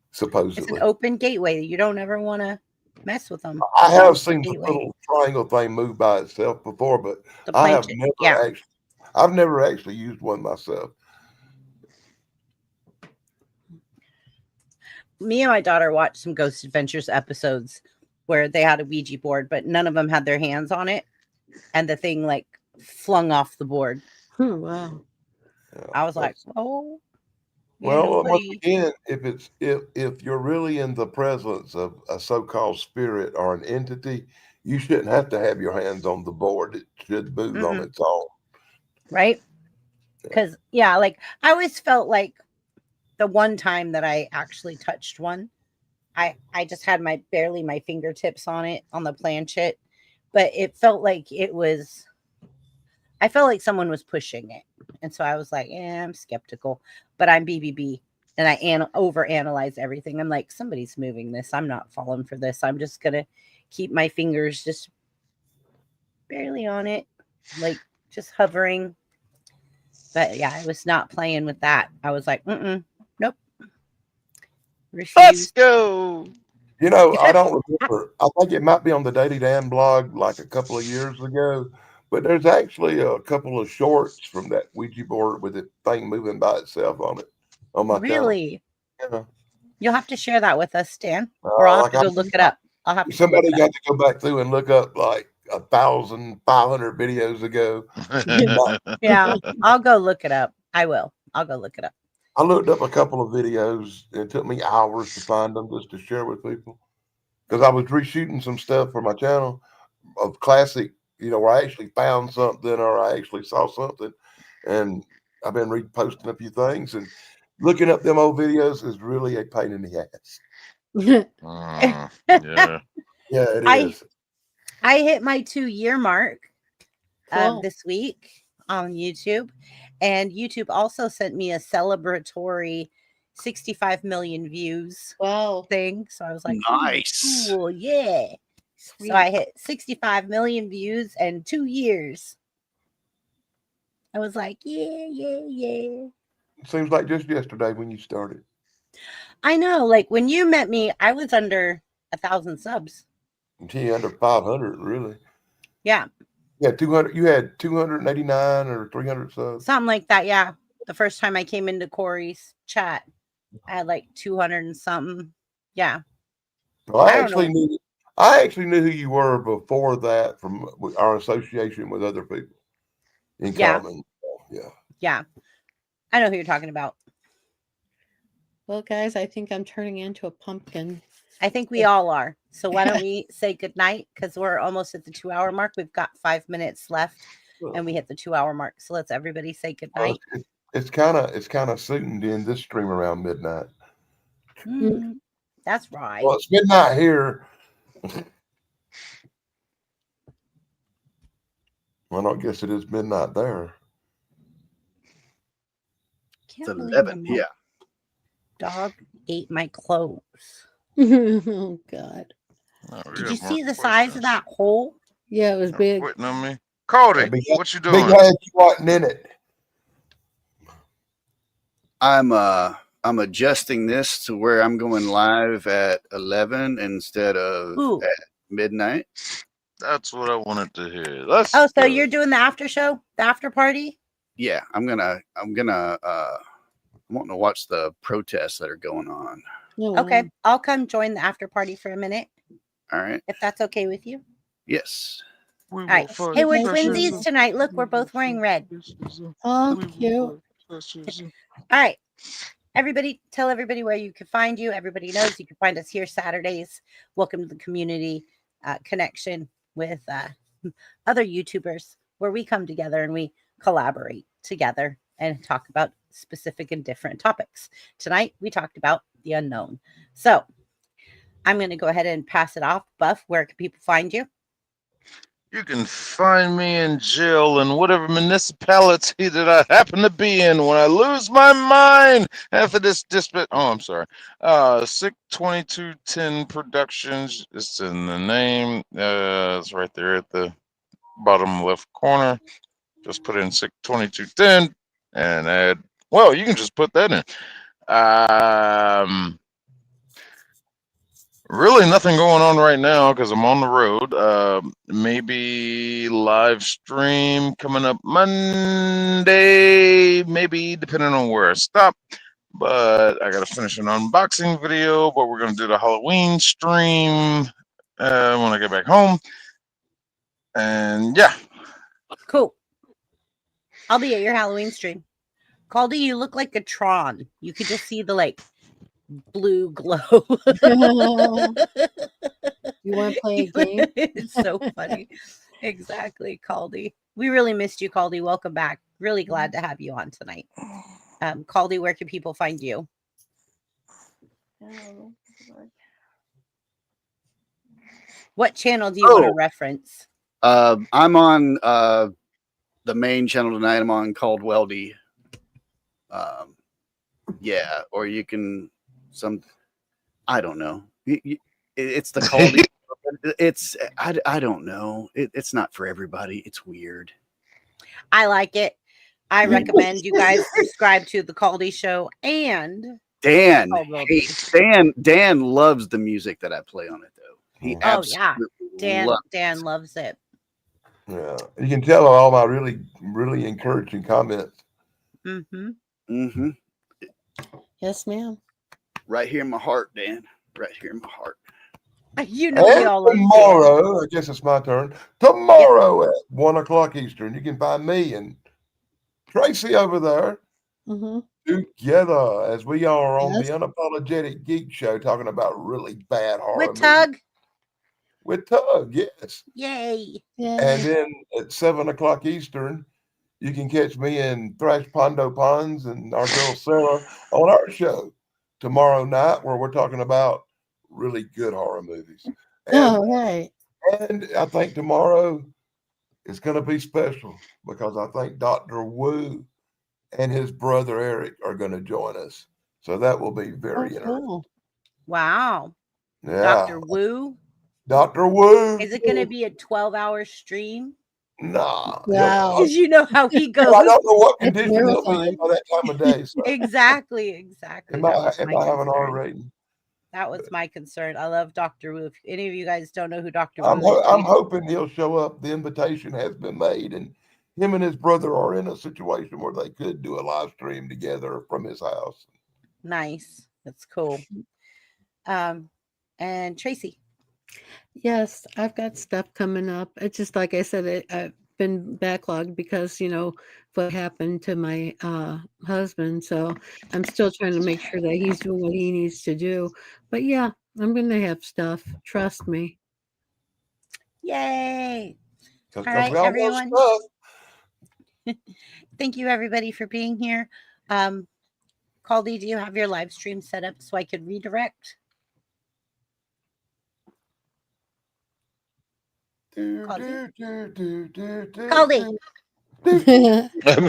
It's supposedly. an open gateway. You don't ever want to mess with them. I It's an have open seen the gateway. little triangle thing move by itself before, but The I have planchette, never yeah. actually, I've never actually used one myself. Me and my daughter watched some Ghost Adventures episodes where they had a Ouija board, but none of them had their hands on it, and the thing like flung off the board. Wow. Yeah, I was like, that's- "Oh, yeah, well, once nobody." again, if you're really in the presence of a so-called spirit or an entity, you shouldn't have to have your hands on the board. It should move on Mm-mm. its own. Right? Because yeah, like I always felt like the one time that I actually touched one, I just had barely my fingertips on it on the planchette, but it felt like I felt like someone was pushing it, and so I was like, I'm skeptical, but I'm BBB, and I overanalyze everything. I'm like, somebody's moving this. I'm not falling for this. I'm just gonna keep my fingers just barely on it, like just hovering. But yeah, I was not playing with that. I was like, nope. Let's Refuse. go. You know, I don't remember. I think it might be on the Daily Dan blog like a couple of years ago, but there's actually a couple of shorts from that Ouija board with the thing moving by itself on it on my channel. Really? Yeah. You'll have to share that with us, Dan. Or I'll have to go look it up. I'll have to go look Somebody it up. got to go back through and look up like 1,500 videos ago. Yeah, I'll go look it up. I will. I'll go look it up. I looked up a couple of videos and it took me hours to find them just to share with people because I was reshooting some stuff for my channel of classic, where I actually found something or I actually saw something, and I've been reposting a few things, and looking up them old videos is really a pain in the ass. Yeah. Yeah, it is. I hit my 2-year mark Cool. this week on YouTube, and YouTube also sent me a celebratory 65 million views Wow. thing. So I was like, Nice. cool, yeah. Sweet. So I hit 65 million views in 2 years. I was like, yeah. It seems like just yesterday when you started. I know, like when you met me, I was under 1,000 subs. Gee, under 500, really. Yeah, Yeah, 200. You had 289 or 300 subs. something like that. Yeah, the first time I came into Corey's chat, I had like 200 and something. Yeah. Well, I don't know. I actually knew who you were before that from our association with other people in Yeah. common. Yeah. Yeah, I know who you're talking about. Well, guys, I think I'm turning into a pumpkin. I think we all are. So why don't we say goodnight? Because we're almost at the 2-hour mark. We've got 5 minutes left and we hit the 2-hour mark. So let's everybody say goodnight. It's kind of suiting to end this stream around midnight. That's right. Well, it's midnight here. Well, I guess it is midnight there. It's 11. Yeah. Dog ate my clothes. Oh God. Did you see the size of that hole? Yeah, it was big. Quitting on me. Cody, what you doing? Big head, you wasn't in it. I'm adjusting this to where I'm going live at 11 instead of at midnight. That's what I wanted to hear. Let's so go. you're doing the after show, the after party? Yeah, I'm wanting to watch the protests that are going on. Oh, Okay, wow. I'll come join the after party for a minute, All right. if that's okay with you. Yes. We All right. will fight Hey, we're fascism. twinsies tonight. Look, we're both wearing red. Oh, We will cute. fight fascism. All right. Everybody, tell everybody where you can find you. Everybody knows you can find us here Saturdays. Welcome to the community connection with other YouTubers where we come together and we collaborate together and talk about specific and different topics. Tonight, we talked about the unknown. So I'm going to go ahead and pass it off. Buff, where can people find you? You can find me in jail in whatever municipality that I happen to be in when I lose my mind after this dispatch. Oh, I'm sorry. Sick 2210 Productions. It's in the name. It's right there at the bottom left corner. Just put in Sick 2210 and add. Well, you can just put that in. Really nothing going on right now because I'm on the road. Maybe live stream coming up Monday, maybe depending on where I stop. But I got to finish an unboxing video, but we're going to do the Halloween stream when I get back home. And yeah. Cool. I'll be at your Halloween stream. Caldy, you look like a Tron. You could just see the like blue glow. You want to play a game? It's so funny. Exactly, Caldy. We really missed you, Caldy. Welcome back. Really glad to have you on tonight. Caldy, where can people find you? What channel do you want to reference? I'm on the main channel tonight. I'm on Called Weldy. Yeah, or you can I don't know. It's the Caldy. I don't know. It's not for everybody. It's weird. I like it. I recommend you guys subscribe to the Caldy Show and Dan. Called Weldy. Hey, Dan loves the music that I play on it though. He absolutely Dan loves it. Yeah, you can tell all my really encouraging comments. Mm-hmm. Mm-hmm. Yes, ma'am. Right here in my heart, Dan. Right here in my heart. You know, we all love tomorrow. I guess it's my turn. Tomorrow at 1 o'clock Eastern, you can find me and Tracy over there together as we are on the Unapologetic Geek Show, talking about really bad horror with Tug. With Tug, yes. Yay! And then at 7 o'clock Eastern, you can catch me and Thrash Pondo Ponds and our girl Sarah on our show tomorrow night, where we're talking about really good horror movies. And, and I think tomorrow is going to be special because I think Dr. Wu and his brother Eric are going to join us. So that will be very interesting. Cool. Wow. Yeah. Dr. Wu. Dr. Wu. Is it going to be a 12-hour stream? Nah. Wow. Because you know how he goes. I don't know what condition he'll be in by that time of day. So. Exactly. Am I having an R rating? That was my concern. I love Dr. Wu. If any of you guys don't know who Dr. Wu is, I'm hoping he'll show up. The invitation has been made, and him and his brother are in a situation where they could do a live stream together from his house. Nice. That's cool. And Tracy. Yes, I've got stuff coming up. It's just like I said, I've been backlogged because, what happened to my husband. So I'm still trying to make sure that he's doing what he needs to do. But yeah, I'm going to have stuff. Trust me. Yay. All right, everyone. Thank you, everybody, for being here. Caldy, do you have your live stream set up so I could redirect? Caldy. Caldy. Okay, let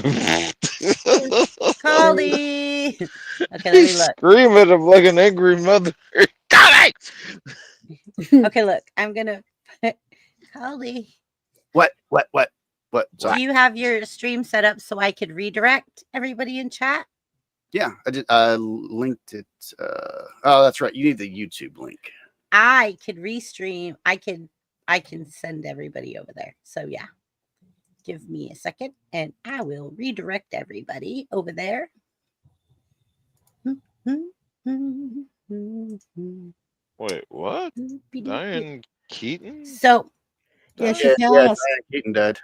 me look. Screaming of like an angry mother. Caldy! Okay, look. I'm gonna put Caldy. What? Do you have your stream set up so I could redirect everybody in chat? Yeah, I did. Linked it. Oh, that's right. You need the YouTube link. I could restream. I can send everybody over there. So yeah, give me a second and I will redirect everybody over there. Wait, what? Diane Keaton? So yeah, Diane Keaton died.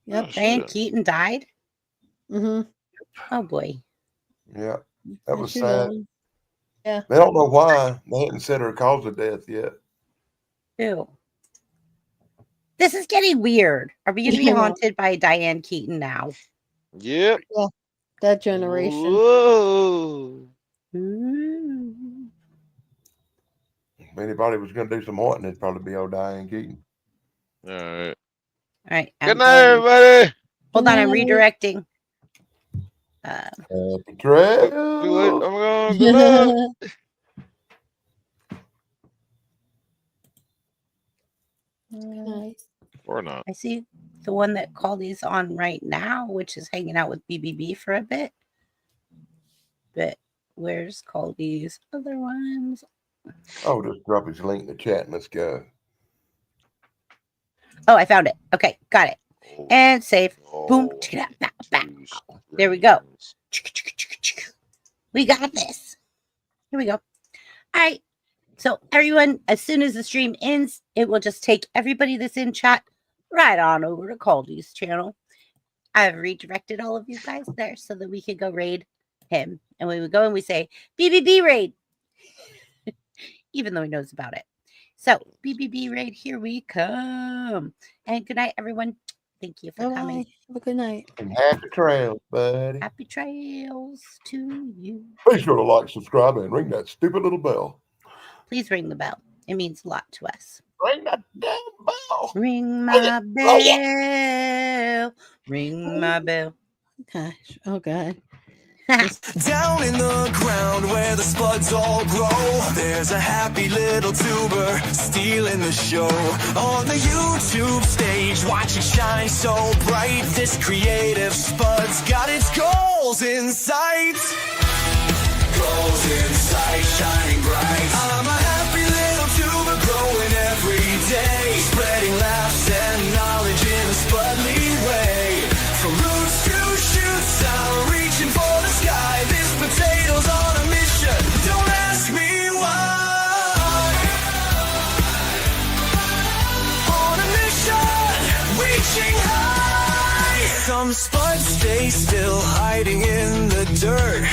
Yep. Diane Keaton died. Mm-hmm. Oh boy. Yeah, that was sad. Yeah. They don't know why. They hadn't said her cause of death yet. Ew. This is getting weird. Are we going to be haunted by Diane Keaton now? Yep. Yeah. that generation. Whoa. Ooh. If anybody was going to do some wanting, it'd probably be old Diane Keaton. All right. All right. Good night, everybody. Hold on, I'm Good night. redirecting. Happy trails. Do it. I'm going. Good night. Nice. Or not. I see the one that Caldy's on right now, which is hanging out with BBB for a bit. But where's Caldy's other ones? Oh, just drop his link in the chat and let's go. Oh, I found it. Okay, got it. Oh, And save. Boom. oh, Check it out. Bow, bow. juice There we go. grains. We got this. Here we go. All right. So everyone, as soon as the stream ends, it will just take everybody that's in chat right on over to Caldy's channel. I've redirected all of you guys there so that we could go raid him. And we would go and we say, BBB raid. Even though he knows about it. So BBB raid, here we come. And good night, everyone. Thank you for coming. Bye-bye. Have a good night. And happy trails, buddy. Happy trails to you. Be sure to like, subscribe, and ring that stupid little bell. Please ring the bell. It means a lot to us. Ring that damn bell. Ring Oh, yeah. my Oh, bell. Ring my bell. Gosh. Oh, God. Down in the ground where the spuds all grow, there's a happy little tuber stealing the show. On the YouTube stage, watch it shine so bright. This creative spud's got its goals in sight. Goals in sight, shining bright. I'm a happy little tuber growing every day, spreading laughs and knowledge in a spudly way. From roots to shoots, I'm reaching for the sky. This potato's on a mission. Don't ask me why. On a mission, reaching high. Some spuds stay still, hiding in the dirt.